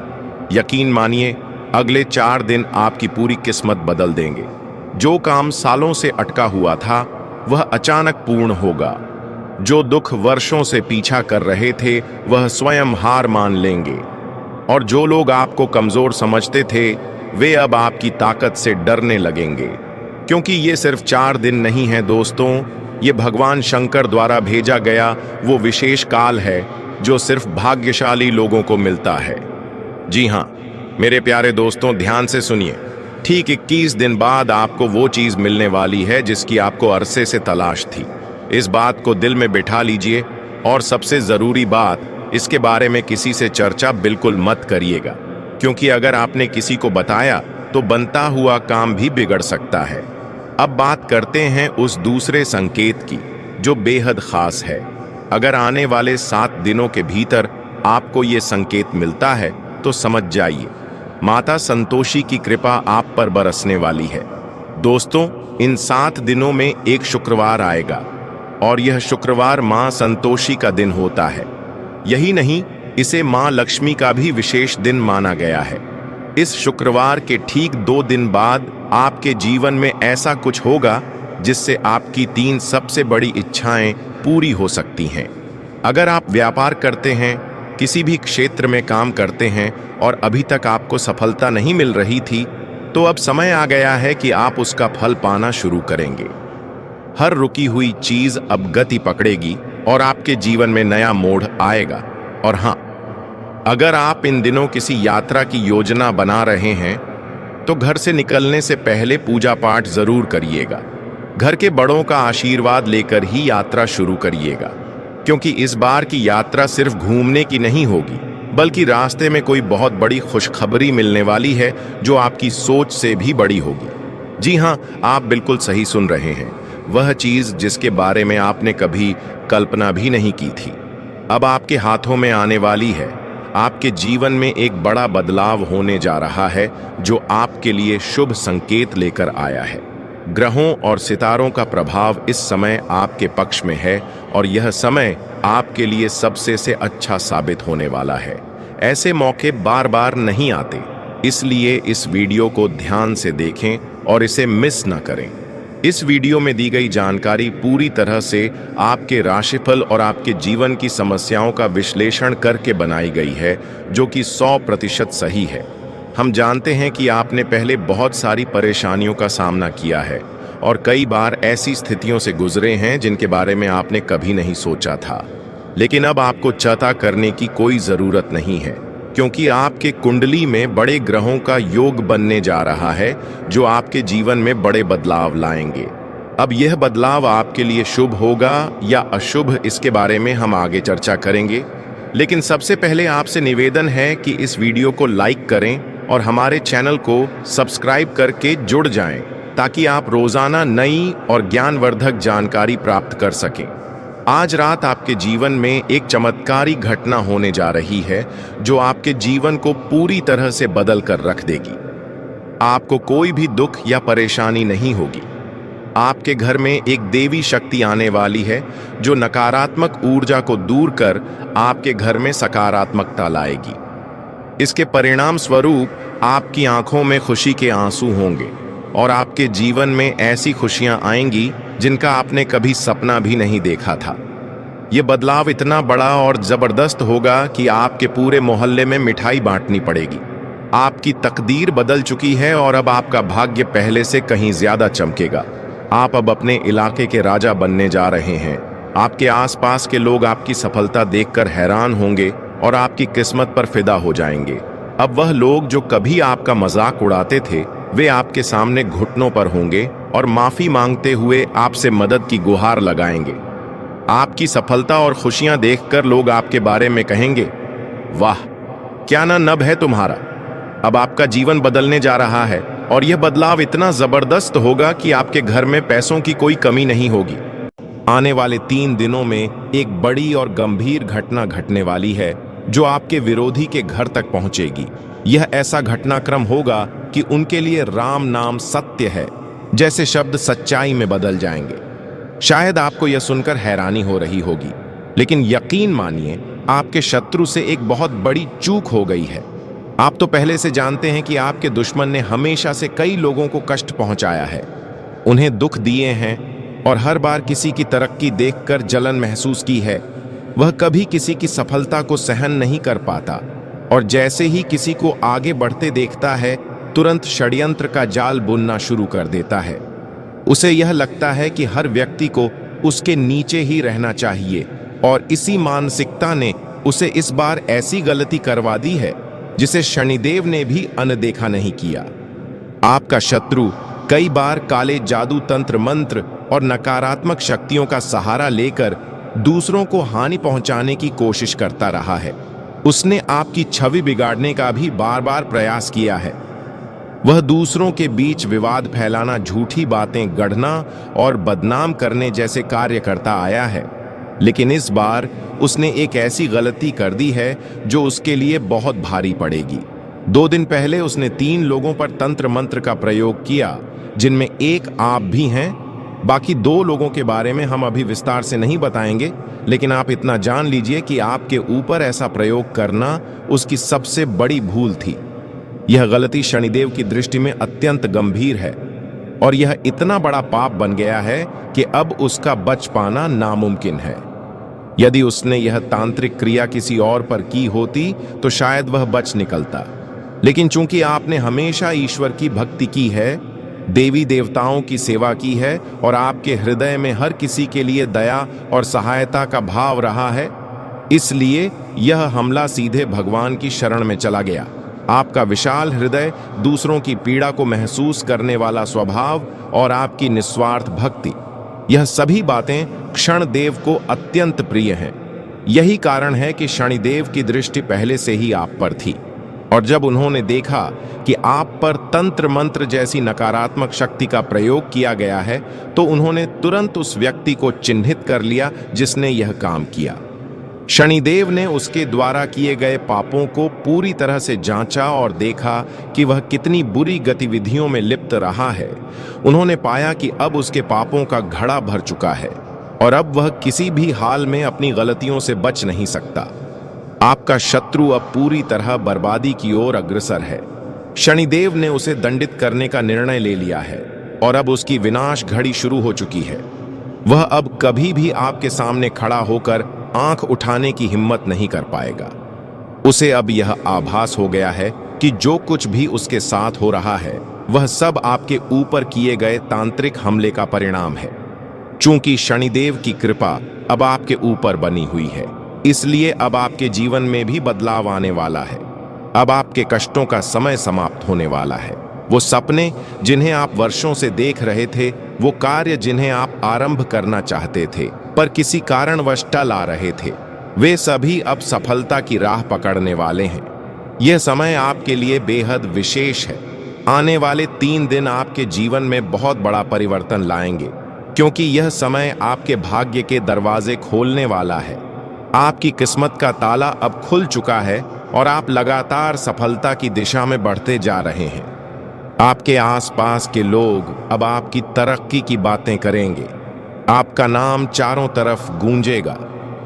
यकीन मानिए, अगले 4 दिन आपकी पूरी किस्मत बदल देंगे। जो काम सालों से अटका हुआ था वह अचानक पूर्ण होगा। जो दुख वर्षों से पीछा कर रहे थे वह स्वयं हार मान लेंगे। और जो लोग आपको कमजोर समझते थे वे अब आपकी ताकत से डरने लगेंगे। क्योंकि ये सिर्फ 4 दिन नहीं है दोस्तों, ये भगवान शंकर द्वारा भेजा गया वो विशेष काल है जो सिर्फ भाग्यशाली लोगों को मिलता है। जी हाँ मेरे प्यारे दोस्तों, ध्यान से सुनिए। ठीक 21 दिन बाद आपको वो चीज मिलने वाली है जिसकी आपको अरसे से तलाश थी। इस बात को दिल में बिठा लीजिए और सबसे जरूरी बात, इसके बारे में किसी से चर्चा बिल्कुल मत करिएगा, क्योंकि अगर आपने किसी को बताया तो बनता हुआ काम भी बिगड़ सकता है। अब बात करते हैं उस दूसरे संकेत की जो बेहद खास है। अगर आने वाले 7 दिनों के भीतर आपको ये संकेत मिलता है तो समझ जाइए माता संतोषी की कृपा आप पर बरसने वाली है। दोस्तों, इन 7 दिनों में एक शुक्रवार आएगा और यह शुक्रवार मां संतोषी का दिन होता है। यही नहीं, इसे मां लक्ष्मी का भी विशेष दिन माना गया है। इस शुक्रवार के ठीक 2 दिन बाद आपके जीवन में ऐसा कुछ होगा जिससे आपकी 3 सबसे बड़ी इच्छाएं पूरी हो सकती हैं। अगर आप व्यापार करते हैं, किसी भी क्षेत्र में काम करते हैं और अभी तक आपको सफलता नहीं मिल रही थी, तो अब समय आ गया है कि आप उसका फल पाना शुरू करेंगे। हर रुकी हुई चीज अब गति पकड़ेगी और आपके जीवन में नया मोड़ आएगा। और हाँ, अगर आप इन दिनों किसी यात्रा की योजना बना रहे हैं तो घर से निकलने से पहले पूजा पाठ जरूर करिएगा। घर के बड़ों का आशीर्वाद लेकर ही यात्रा शुरू करिएगा, क्योंकि इस बार की यात्रा सिर्फ घूमने की नहीं होगी, बल्कि रास्ते में कोई बहुत बड़ी खुशखबरी मिलने वाली है जो आपकी सोच से भी बड़ी होगी। जी हाँ, आप बिल्कुल सही सुन रहे हैं। वह चीज जिसके बारे में आपने कभी कल्पना भी नहीं की थी, अब आपके हाथों में आने वाली है। आपके जीवन में एक बड़ा बदलाव होने जा रहा है जो आपके लिए शुभ संकेत लेकर आया है। ग्रहों और सितारों का प्रभाव इस समय आपके पक्ष में है और यह समय आपके लिए सबसे से अच्छा साबित होने वाला है। ऐसे मौके बार बार नहीं आते, इसलिए इस वीडियो को ध्यान से देखें और इसे मिस न करें। इस वीडियो में दी गई जानकारी पूरी तरह से आपके राशिफल और आपके जीवन की समस्याओं का विश्लेषण करके बनाई गई है, जो कि 100% सही है। हम जानते हैं कि आपने पहले बहुत सारी परेशानियों का सामना किया है और कई बार ऐसी स्थितियों से गुजरे हैं जिनके बारे में आपने कभी नहीं सोचा था। लेकिन अब आपको चिंता करने की कोई ज़रूरत नहीं है, क्योंकि आपके कुंडली में बड़े ग्रहों का योग बनने जा रहा है जो आपके जीवन में बड़े बदलाव लाएंगे। अब यह बदलाव आपके लिए शुभ होगा या अशुभ, इसके बारे में हम आगे चर्चा करेंगे। लेकिन सबसे पहले आपसे निवेदन है कि इस वीडियो को लाइक करें और हमारे चैनल को सब्सक्राइब करके जुड़ जाएं, ताकि आप रोजाना नई और ज्ञानवर्धक जानकारी प्राप्त कर सकें। आज रात आपके जीवन में एक चमत्कारी घटना होने जा रही है जो आपके जीवन को पूरी तरह से बदल कर रख देगी। आपको कोई भी दुख या परेशानी नहीं होगी। आपके घर में एक देवी शक्ति आने वाली है जो नकारात्मक ऊर्जा को दूर कर आपके घर में सकारात्मकता लाएगी। इसके परिणाम स्वरूप आपकी आंखों में खुशी के आंसू होंगे और आपके जीवन में ऐसी खुशियां आएंगी जिनका आपने कभी सपना भी नहीं देखा था। यह बदलाव इतना बड़ा और जबरदस्त होगा कि आपके पूरे मोहल्ले में मिठाई बांटनी पड़ेगी। आपकी तकदीर बदल चुकी है और अब आपका भाग्य पहले से कहीं ज्यादा चमकेगा। आप अब अपने इलाके के राजा बनने जा रहे हैं। आपके आसपास के लोग आपकी सफलता देखकर हैरान होंगे और आपकी किस्मत पर फिदा हो जाएंगे। अब वह लोग जो कभी आपका मजाक उड़ाते थे, वे आपके सामने घुटनों पर होंगे और माफी मांगते हुए आपसे मदद की गुहार लगाएंगे। आपकी सफलता और खुशियां देखकर लोग आपके बारे में कहेंगे, वाह क्या ना नब है तुम्हारा। अब आपका जीवन बदलने जा रहा है और यह बदलाव इतना जबरदस्त होगा कि आपके घर में पैसों की कोई कमी नहीं होगी। आने वाले 3 दिनों में एक बड़ी और गंभीर घटना घटने वाली है जो आपके विरोधी के घर तक पहुंचेगी। यह ऐसा घटनाक्रम होगा कि उनके लिए राम नाम सत्य है जैसे शब्द सच्चाई में बदल जाएंगे। शायद आपको यह सुनकर हैरानी हो रही होगी, लेकिन यकीन मानिए आपके शत्रु से एक बहुत बड़ी चूक हो गई है। आप तो पहले से जानते हैं कि आपके दुश्मन ने हमेशा से कई लोगों को कष्ट पहुंचाया है, उन्हें दुख दिए हैं और हर बार किसी की तरक्की देखकर जलन महसूस की है। वह कभी किसी की सफलता को सहन नहीं कर पाता और जैसे ही किसी को आगे बढ़ते देखता है, तुरंत षड्यंत्र का जाल बुनना शुरू कर देता है। उसे यह लगता है कि हर व्यक्ति को उसके नीचे ही रहना चाहिए, और इसी मानसिकता ने उसे इस बार ऐसी गलती करवा दी है जिसे शनिदेव ने भी अनदेखा नहीं किया। आपका शत्रु कई बार काले जादू, तंत्र मंत्र और नकारात्मक शक्तियों का सहारा लेकर दूसरों को हानि पहुंचाने की कोशिश करता रहा है। उसने आपकी छवि बिगाड़ने का भी बार बार प्रयास किया है। वह दूसरों के बीच विवाद फैलाना, झूठी बातें गढ़ना और बदनाम करने जैसे कार्य करता आया है। लेकिन इस बार उसने एक ऐसी गलती कर दी है जो उसके लिए बहुत भारी पड़ेगी। 2 दिन पहले उसने 3 लोगों पर तंत्र मंत्र का प्रयोग किया, जिनमें एक आप भी हैं। बाकी 2 लोगों के बारे में हम अभी विस्तार से नहीं बताएंगे, लेकिन आप इतना जान लीजिए कि आपके ऊपर ऐसा प्रयोग करना उसकी सबसे बड़ी भूल थी। यह गलती शनिदेव की दृष्टि में अत्यंत गंभीर है और यह इतना बड़ा पाप बन गया है कि अब उसका बच पाना नामुमकिन है। यदि उसने यह तांत्रिक क्रिया किसी और पर की होती तो शायद वह बच निकलता, लेकिन चूंकि आपने हमेशा ईश्वर की भक्ति की है, देवी देवताओं की सेवा की है और आपके हृदय में हर किसी के लिए दया और सहायता का भाव रहा है, इसलिए यह हमला सीधे भगवान की शरण में चला गया। आपका विशाल हृदय, दूसरों की पीड़ा को महसूस करने वाला स्वभाव और आपकी निस्वार्थ भक्ति, यह सभी बातें क्षणदेव को अत्यंत प्रिय हैं। यही कारण है कि शनिदेव की दृष्टि पहले से ही आप पर थी, और जब उन्होंने देखा कि आप पर तंत्र मंत्र जैसी नकारात्मक शक्ति का प्रयोग किया गया है, तो उन्होंने तुरंत उस व्यक्ति को चिन्हित कर लिया जिसने यह काम किया। शनिदेव ने उसके द्वारा किए गए पापों को पूरी तरह से जांचा और देखा कि वह कितनी बुरी गतिविधियों में लिप्त रहा है। उन्होंने पाया कि अब उसके पापों का घड़ा भर चुका है और अब वह किसी भी हाल में अपनी गलतियों से बच नहीं सकता। आपका शत्रु अब पूरी तरह बर्बादी की ओर अग्रसर है। शनिदेव ने उसे दंडित करने का निर्णय ले लिया है और अब उसकी विनाश घड़ी शुरू हो चुकी है। वह अब कभी भी आपके सामने खड़ा होकर आंख उठाने की हिम्मत नहीं कर पाएगा। उसे अब यह आभास हो गया है कि जो कुछ भी उसके साथ हो रहा है वह सब आपके ऊपर किए गए तांत्रिक हमले का परिणाम है। चूंकि शनिदेव की कृपा अब आपके ऊपर बनी हुई है, इसलिए अब आपके जीवन में भी बदलाव आने वाला है। अब आपके कष्टों का समय समाप्त होने वाला है। वो सपने जिन्हें आप वर्षों से देख रहे थे, वो कार्य जिन्हें आप आरंभ करना चाहते थे पर किसी कारणवश टल आ रहे थे, वे सभी अब सफलता की राह पकड़ने वाले हैं। यह समय आपके लिए बेहद विशेष है। आने वाले 3 दिन आपके जीवन में बहुत बड़ा परिवर्तन लाएंगे, क्योंकि यह समय आपके भाग्य के दरवाजे खोलने वाला है। आपकी किस्मत का ताला अब खुल चुका है और आप लगातार सफलता की दिशा में बढ़ते जा रहे हैं। आपके आसपास के लोग अब आपकी तरक्की की बातें करेंगे। आपका नाम चारों तरफ गूंजेगा।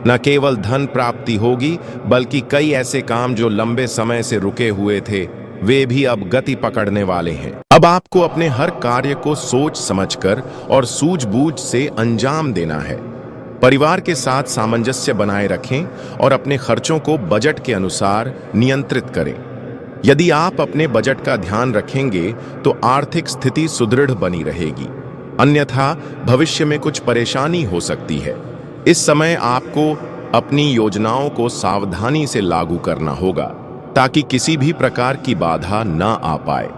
न केवल धन प्राप्ति होगी, बल्कि कई ऐसे काम जो लंबे समय से रुके हुए थे, वे भी अब गति पकड़ने वाले हैं। अब आपको अपने हर कार्य को सोच समझकर और सूझबूझ से अंजाम देना है। परिवार के साथ सामंजस्य बनाए रखें और अपने खर्चों को बजट के अनुसार नियंत्रित करें। यदि आप अपने बजट का ध्यान रखेंगे तो आर्थिक स्थिति सुदृढ़ बनी रहेगी, अन्यथा भविष्य में कुछ परेशानी हो सकती है। इस समय आपको अपनी योजनाओं को सावधानी से लागू करना होगा ताकि किसी भी प्रकार की बाधा न आ पाए।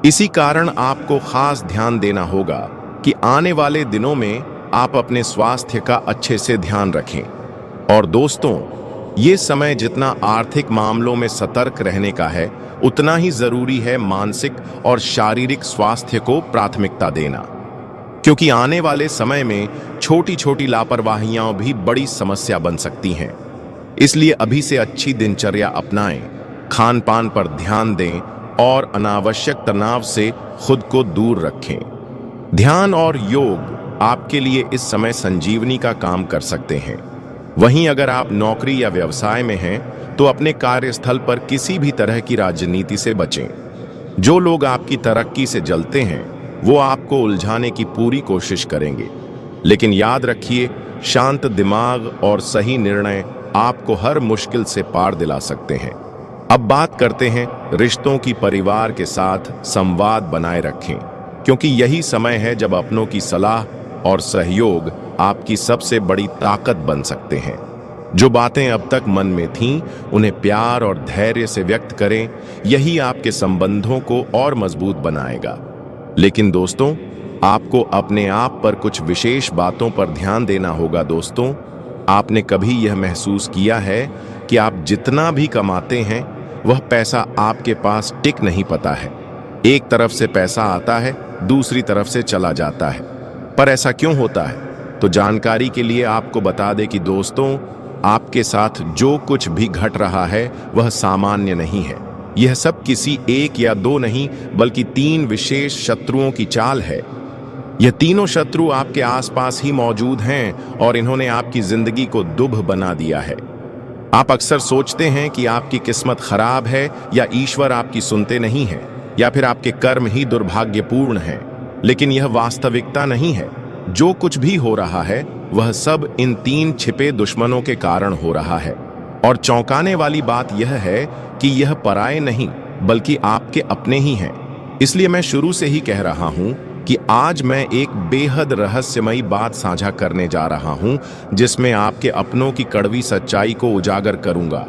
इसी कारण आपको खास ध्यान देना होगा कि आने वाले दिनों में आप अपने स्वास्थ्य का अच्छे से ध्यान रखें। और दोस्तों, ये समय जितना आर्थिक मामलों में सतर्क रहने का है, उतना ही जरूरी है मानसिक और शारीरिक स्वास्थ्य को प्राथमिकता देना, क्योंकि आने वाले समय में छोटी छोटी लापरवाहियां भी बड़ी समस्या बन सकती हैं। इसलिए अभी से अच्छी दिनचर्या अपनाएं, खान पान पर ध्यान दें और अनावश्यक तनाव से खुद को दूर रखें। ध्यान और योग आपके लिए इस समय संजीवनी का काम कर सकते हैं। वहीं अगर आप नौकरी या व्यवसाय में हैं तो अपने कार्यस्थल पर किसी भी तरह की राजनीति से बचें। जो लोग आपकी तरक्की से जलते हैं वो आपको उलझाने की पूरी कोशिश करेंगे, लेकिन याद रखिए, शांत दिमाग और सही निर्णय आपको हर मुश्किल से पार दिला सकते हैं। अब बात करते हैं रिश्तों की। परिवार के साथ संवाद बनाए रखें, क्योंकि यही समय है जब अपनों की सलाह और सहयोग आपकी सबसे बड़ी ताकत बन सकते हैं। जो बातें अब तक मन में थीं, उन्हें प्यार और धैर्य से व्यक्त करें। यही आपके संबंधों को और मजबूत बनाएगा। लेकिन दोस्तों, आपको अपने आप पर कुछ विशेष बातों पर ध्यान देना होगा। दोस्तों, आपने कभी यह महसूस किया है कि आप जितना भी कमाते हैं, वह पैसा आपके पास टिक नहीं पाता है। एक तरफ से पैसा आता है, दूसरी तरफ से चला जाता है। पर ऐसा क्यों होता है? तो जानकारी के लिए आपको बता दें कि दोस्तों, आपके साथ जो कुछ भी घट रहा है वह सामान्य नहीं है। यह सब किसी एक या दो नहीं, बल्कि 3 विशेष शत्रुओं की चाल है। यह तीनों शत्रु आपके आसपास ही मौजूद हैं और इन्होंने आपकी जिंदगी को दुभ बना दिया है। आप अक्सर सोचते हैं कि आपकी किस्मत खराब है, या ईश्वर आपकी सुनते नहीं है, या फिर आपके कर्म ही दुर्भाग्यपूर्ण हैं। लेकिन यह वास्तविकता नहीं है। जो कुछ भी हो रहा है वह सब इन 3 छिपे दुश्मनों के कारण हो रहा है। और चौंकाने वाली बात यह है कि यह पराये नहीं, बल्कि आपके अपने ही हैं। इसलिए मैं शुरू से ही कह रहा हूं कि आज मैं एक बेहद रहस्यमयी बात साझा करने जा रहा हूं, जिसमें आपके अपनों की कड़वी सच्चाई को उजागर करूंगा।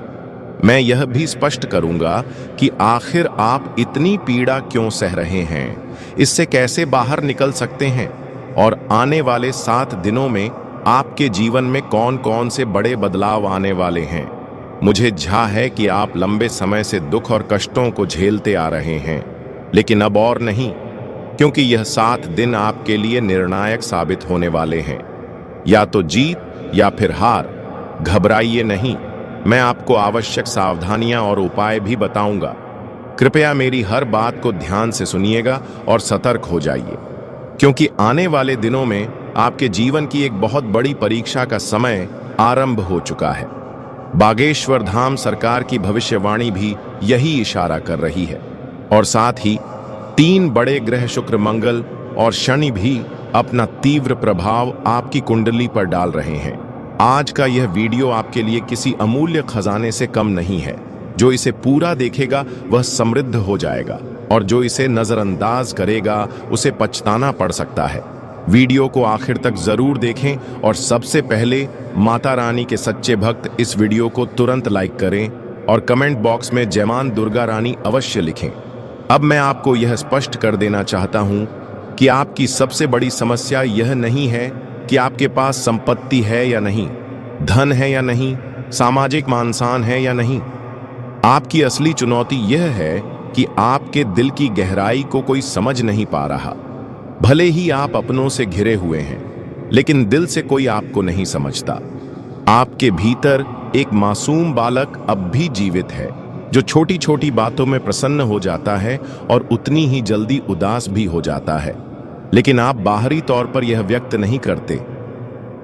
मैं यह भी स्पष्ट करूंगा कि आखिर आप इतनी पीड़ा क्यों सह रहे हैं, इससे कैसे बाहर निकल सकते हैं, और आने वाले 7 दिनों में आपके जीवन में कौन कौन से बड़े बदलाव आने वाले हैं। मुझे झा है कि आप लंबे समय से दुख और कष्टों को झेलते आ रहे हैं, लेकिन अब और नहीं, क्योंकि यह 7 दिन आपके लिए निर्णायक साबित होने वाले हैं। या तो जीत या फिर हार। घबराइए नहीं, मैं आपको आवश्यक सावधानियां और उपाय भी बताऊंगा। कृपया मेरी हर बात को ध्यान से सुनिएगा और सतर्क हो जाइए, क्योंकि आने वाले दिनों में आपके जीवन की एक बहुत बड़ी परीक्षा का समय आरंभ हो चुका है। बागेश्वर धाम सरकार की भविष्यवाणी भी यही इशारा कर रही है, और साथ ही 3 बड़े ग्रह शुक्र, मंगल और शनि भी अपना तीव्र प्रभाव आपकी कुंडली पर डाल रहे हैं। आज का यह वीडियो आपके लिए किसी अमूल्य खजाने से कम नहीं है। जो इसे पूरा देखेगा वह समृद्ध हो जाएगा, और जो इसे नजरअंदाज करेगा उसे पछताना पड़ सकता है। वीडियो को आखिर तक जरूर देखें, और सबसे पहले माता रानी के सच्चे भक्त इस वीडियो को तुरंत लाइक करें और कमेंट बॉक्स में जय मां दुर्गा रानी अवश्य लिखें। अब मैं आपको यह स्पष्ट कर देना चाहता हूं कि आपकी सबसे बड़ी समस्या यह नहीं है कि आपके पास संपत्ति है या नहीं, धन है या नहीं, सामाजिक मान-सम्मान है या नहीं। आपकी असली चुनौती यह है कि आपके दिल की गहराई को कोई समझ नहीं पा रहा। भले ही आप अपनों से घिरे हुए हैं, लेकिन दिल से कोई आपको नहीं समझता। आपके भीतर एक मासूम बालक अब भी जीवित है, जो छोटी छोटी बातों में प्रसन्न हो जाता है और उतनी ही जल्दी उदास भी हो जाता है। लेकिन आप बाहरी तौर पर यह व्यक्त नहीं करते।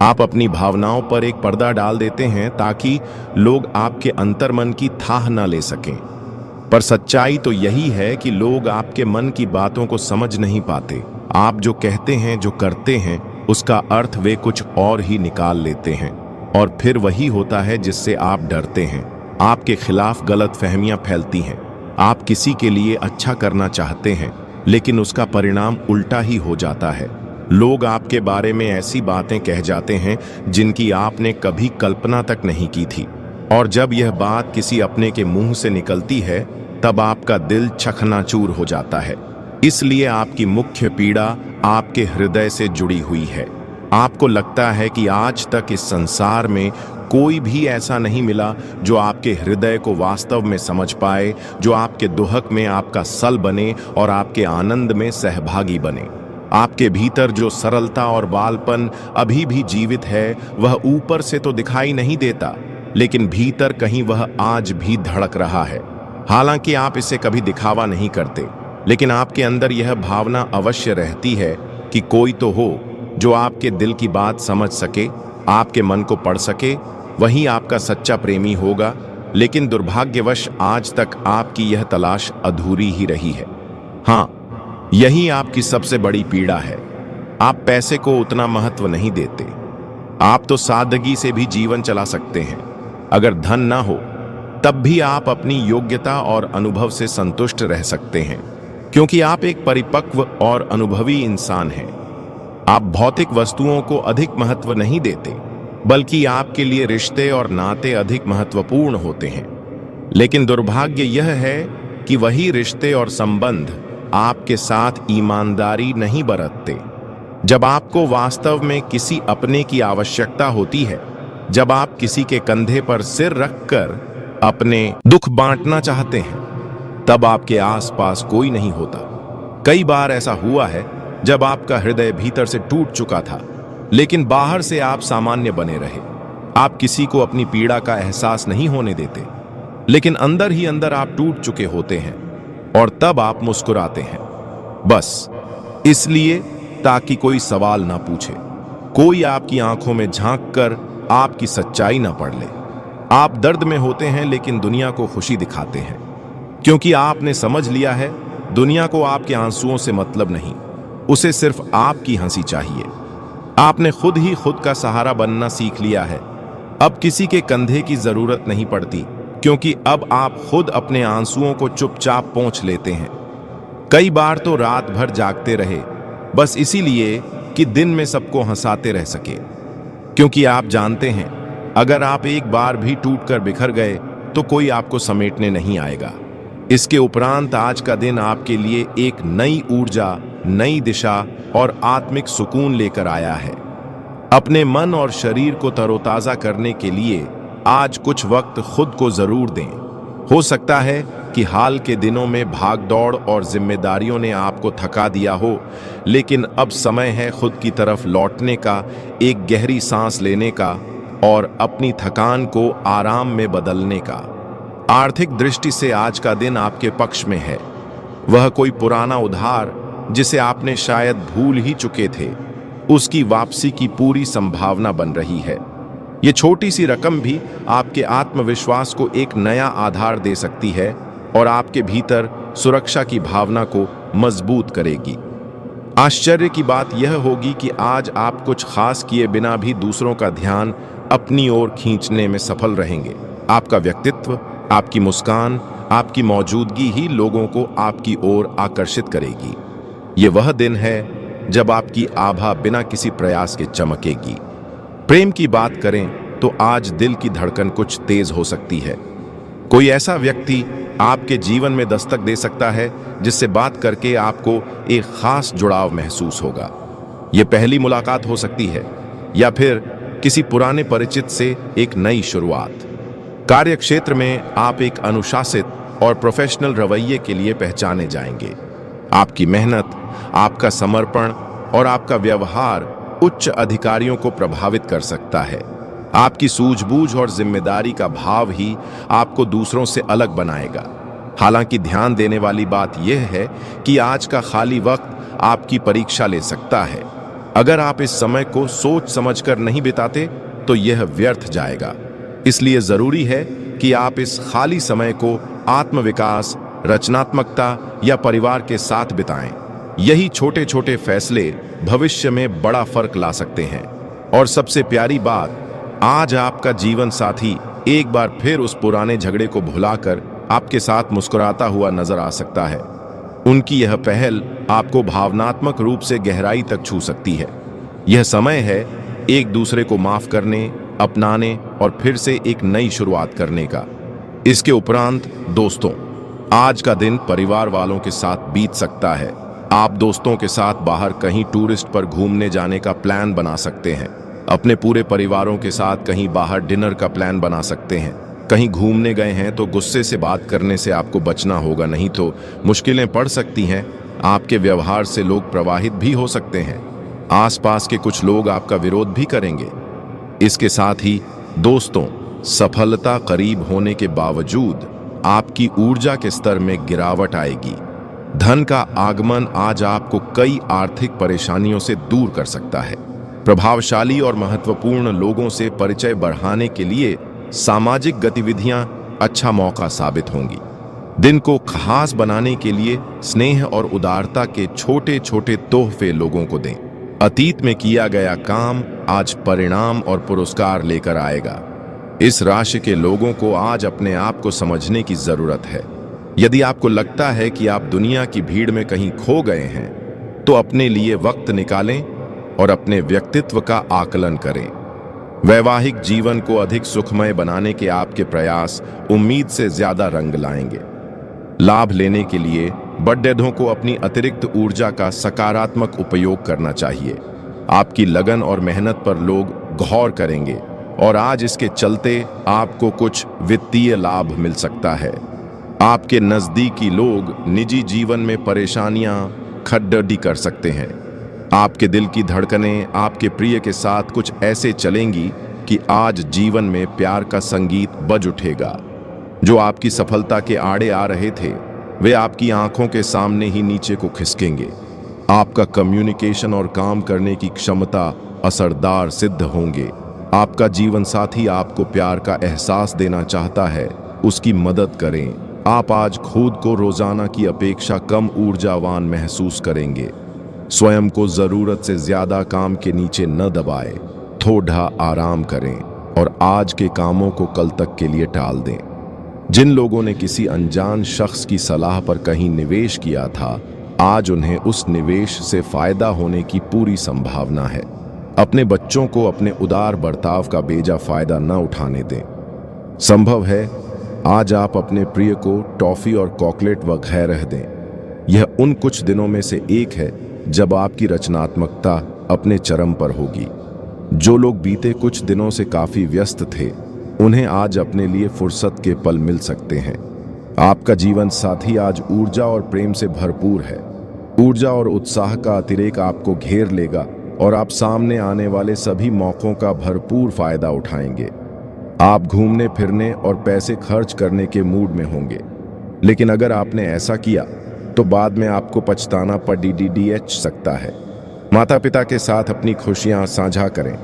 आप अपनी भावनाओं पर एक पर्दा डाल देते हैं ताकि लोग आपके अंतर्मन की थाह न ले सकें। पर सच्चाई तो यही है कि लोग आपके मन की बातों को समझ नहीं पाते। आप जो कहते हैं, जो करते हैं, उसका अर्थ वे कुछ और ही निकाल लेते हैं, और फिर वही होता है जिससे आप डरते हैं। आपके खिलाफ गलतफहमियां फैलती हैं। आप किसी के लिए अच्छा करना चाहते हैं, लेकिन उसका परिणाम उल्टा ही हो जाता है। लोग आपके बारे में ऐसी बातें कह जाते हैं जिनकी आपने कभी कल्पना तक नहीं की थी, और जब यह बात किसी अपने के मुंह से निकलती है तब आपका दिल चकनाचूर हो जाता है। इसलिए आपकी मुख्य पीड़ा आपके हृदय से जुड़ी हुई है। आपको लगता है कि आज तक इस संसार में कोई भी ऐसा नहीं मिला जो आपके हृदय को वास्तव में समझ पाए, जो आपके दुहक में आपका सल बने और आपके आनंद में सहभागी बने। आपके भीतर जो सरलता और बालपन अभी भी जीवित है, वह ऊपर से तो दिखाई नहीं देता, लेकिन भीतर कहीं वह आज भी धड़क रहा है। हालांकि आप इसे कभी दिखावा नहीं करते, लेकिन आपके अंदर यह भावना अवश्य रहती है कि कोई तो हो जो आपके दिल की बात समझ सके, आपके मन को पढ़ सके। वही आपका सच्चा प्रेमी होगा। लेकिन दुर्भाग्यवश आज तक आपकी यह तलाश अधूरी ही रही है। हाँ, यही आपकी सबसे बड़ी पीड़ा है। आप पैसे को उतना महत्व नहीं देते। आप तो सादगी से भी जीवन चला सकते हैं। अगर धन ना हो तब भी आप अपनी योग्यता और अनुभव से संतुष्ट रह सकते हैं, क्योंकि आप एक परिपक्व और अनुभवी इंसान हैं। आप भौतिक वस्तुओं को अधिक महत्व नहीं देते, बल्कि आपके लिए रिश्ते और नाते अधिक महत्वपूर्ण होते हैं। लेकिन दुर्भाग्य यह है कि वही रिश्ते और संबंध आपके साथ ईमानदारी नहीं बरतते। जब आपको वास्तव में किसी अपने की आवश्यकता होती है, जब आप किसी के कंधे पर सिर रखकर अपने दुख बांटना चाहते हैं, तब आपके आसपास कोई नहीं होता। कई बार ऐसा हुआ है जब आपका हृदय भीतर से टूट चुका था, लेकिन बाहर से आप सामान्य बने रहे। आप किसी को अपनी पीड़ा का एहसास नहीं होने देते, लेकिन अंदर ही अंदर आप टूट चुके होते हैं, और तब आप मुस्कुराते हैं, बस इसलिए ताकि कोई सवाल ना पूछे, कोई आपकी आंखों में झांककर आपकी सच्चाई ना पढ़ ले। आप दर्द में होते हैं, लेकिन दुनिया को खुशी दिखाते हैं, क्योंकि आपने समझ लिया है दुनिया को आपके आंसुओं से मतलब नहीं, उसे सिर्फ आपकी हंसी चाहिए। आपने खुद ही खुद का सहारा बनना सीख लिया है। अब किसी के कंधे की जरूरत नहीं पड़ती, क्योंकि अब आप खुद अपने आंसुओं को चुपचाप पोंछ लेते हैं। कई बार तो रात भर जागते रहे, बस इसीलिए कि दिन में सबको हंसाते रह सके, क्योंकि आप जानते हैं अगर आप एक बार भी टूटकर बिखर गए तो कोई आपको समेटने नहीं आएगा। इसके उपरांत आज का दिन आपके लिए एक नई ऊर्जा, नई दिशा और आत्मिक सुकून लेकर आया है। अपने मन और शरीर को तरोताजा करने के लिए आज कुछ वक्त खुद को जरूर दें। हो सकता है कि हाल के दिनों में भागदौड़ और जिम्मेदारियों ने आपको थका दिया हो, लेकिन अब समय है खुद की तरफ लौटने का, एक गहरी सांस लेने का और अपनी थकान को आराम में बदलने का। आर्थिक दृष्टि से आज का दिन आपके पक्ष में है। वह कोई पुराना उधार जिसे आपने शायद भूल ही चुके थे, उसकी वापसी की पूरी संभावना बन रही है। ये छोटी सी रकम भी आपके आत्मविश्वास को एक नया आधार दे सकती है और आपके भीतर सुरक्षा की भावना को मजबूत करेगी। आश्चर्य की बात यह होगी कि आज आप कुछ खास किए बिना भी दूसरों का ध्यान अपनी ओर खींचने में सफल रहेंगे। आपका व्यक्तित्व, आपकी मुस्कान, आपकी मौजूदगी ही लोगों को आपकी ओर आकर्षित करेगी। ये वह दिन है जब आपकी आभा बिना किसी प्रयास के चमकेगी। प्रेम की बात करें तो आज दिल की धड़कन कुछ तेज हो सकती है। कोई ऐसा व्यक्ति आपके जीवन में दस्तक दे सकता है जिससे बात करके आपको एक खास जुड़ाव महसूस होगा। यह पहली मुलाकात हो सकती है या फिर किसी पुराने परिचित से एक नई शुरुआत। कार्यक्षेत्र में आप एक अनुशासित और प्रोफेशनल रवैये के लिए पहचाने जाएंगे। आपकी मेहनत, आपका समर्पण और आपका व्यवहार उच्च अधिकारियों को प्रभावित कर सकता है। आपकी सूझबूझ और जिम्मेदारी का भाव ही आपको दूसरों से अलग बनाएगा। हालांकि ध्यान देने वाली बात यह है कि आज का खाली वक्त आपकी परीक्षा ले सकता है। अगर आप इस समय को सोच समझकर नहीं बिताते तो यह व्यर्थ जाएगा। इसलिए जरूरी है कि आप इस खाली समय को आत्मविकास, रचनात्मकता या परिवार के साथ बिताएं। यही छोटे छोटे फैसले भविष्य में बड़ा फर्क ला सकते हैं। और सबसे प्यारी बात, आज आपका जीवन साथी एक बार फिर उस पुराने झगड़े को भुलाकर आपके साथ मुस्कुराता हुआ नजर आ सकता है। उनकी यह पहल आपको भावनात्मक रूप से गहराई तक छू सकती है। यह समय है एक दूसरे को माफ करने, अपनाने और फिर से एक नई शुरुआत करने का। इसके उपरांत दोस्तों, आज का दिन परिवार वालों के साथ बीत सकता है। आप दोस्तों के साथ बाहर कहीं टूरिस्ट पर घूमने जाने का प्लान बना सकते हैं। अपने पूरे परिवारों के साथ कहीं बाहर डिनर का प्लान बना सकते हैं। कहीं घूमने गए हैं तो गुस्से से बात करने से आपको बचना होगा, नहीं तो मुश्किलें पड़ सकती हैं। आपके व्यवहार से लोग प्रभावित भी हो सकते हैं। आसपास के कुछ लोग आपका विरोध भी करेंगे। इसके साथ ही दोस्तों, सफलता करीब होने के बावजूद आपकी ऊर्जा के स्तर में गिरावट आएगी। धन का आगमन आज आपको कई आर्थिक परेशानियों से दूर कर सकता है। प्रभावशाली और महत्वपूर्ण लोगों से परिचय बढ़ाने के लिए सामाजिक गतिविधियां अच्छा मौका साबित होंगी। दिन को खास बनाने के लिए स्नेह और उदारता के छोटे छोटे तोहफे लोगों को दें। अतीत में किया गया काम आज परिणाम और पुरस्कार लेकर आएगा। इस राशि के लोगों को आज अपने आप को समझने की जरूरत है। यदि आपको लगता है कि आप दुनिया की भीड़ में कहीं खो गए हैं, तो अपने लिए वक्त निकालें और अपने व्यक्तित्व का आकलन करें। वैवाहिक जीवन को अधिक सुखमय बनाने के आपके प्रयास उम्मीद से ज्यादा रंग लाएंगे। लाभ लेने के लिए बड्डेधों को अपनी अतिरिक्त ऊर्जा का सकारात्मक उपयोग करना चाहिए। आपकी लगन और मेहनत पर लोग गौर करेंगे और आज इसके चलते आपको कुछ वित्तीय लाभ मिल सकता है। आपके नजदीकी लोग निजी जीवन में परेशानियां खड्डडी कर सकते हैं। आपके दिल की धड़कनें आपके प्रिय के साथ कुछ ऐसे चलेंगी कि आज जीवन में प्यार का संगीत बज उठेगा। जो आपकी सफलता के आड़े आ रहे थे वे आपकी आंखों के सामने ही नीचे को खिसकेंगे। आपका कम्युनिकेशन और काम करने की क्षमता असरदार सिद्ध होंगे। आपका जीवन साथी आपको प्यार का एहसास देना चाहता है, उसकी मदद करें। आप आज खुद को रोजाना की अपेक्षा कम ऊर्जावान महसूस करेंगे। स्वयं को जरूरत से ज्यादा काम के नीचे न दबाएं, थोड़ा आराम करें और आज के कामों को कल तक के लिए टाल दें। जिन लोगों ने किसी अनजान शख्स की सलाह पर कहीं निवेश किया था, आज उन्हें उस निवेश से फायदा होने की पूरी संभावना है। अपने बच्चों को अपने उदार बर्ताव का बेजा फायदा न उठाने दें। संभव है आज आप अपने प्रिय को टॉफी और चॉकलेट वगैरह दें। यह उन कुछ दिनों में से एक है जब आपकी रचनात्मकता अपने चरम पर होगी। जो लोग बीते कुछ दिनों से काफी व्यस्त थे, उन्हें आज अपने लिए फुर्सत के पल मिल सकते हैं। आपका जीवन साथी आज ऊर्जा और प्रेम से भरपूर है। ऊर्जा और उत्साह का अतिरेक आपको घेर लेगा और आप सामने आने वाले सभी मौकों का भरपूर फायदा उठाएंगे। आप घूमने फिरने और पैसे खर्च करने के मूड में होंगे, लेकिन अगर आपने ऐसा किया तो बाद में आपको पछताना पड़ सकता है। माता पिता के साथ अपनी खुशियां साझा करें।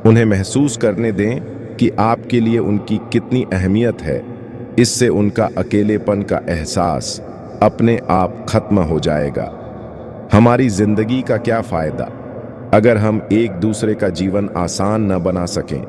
उन्हें महसूस करने दें कि आपके लिए उनकी कितनी अहमियत है। इससे उनका अकेलेपन का एहसास अपने आप खत्म हो जाएगा। हमारी जिंदगी का क्या फायदा अगर हम एक दूसरे का जीवन आसान न बना सकें।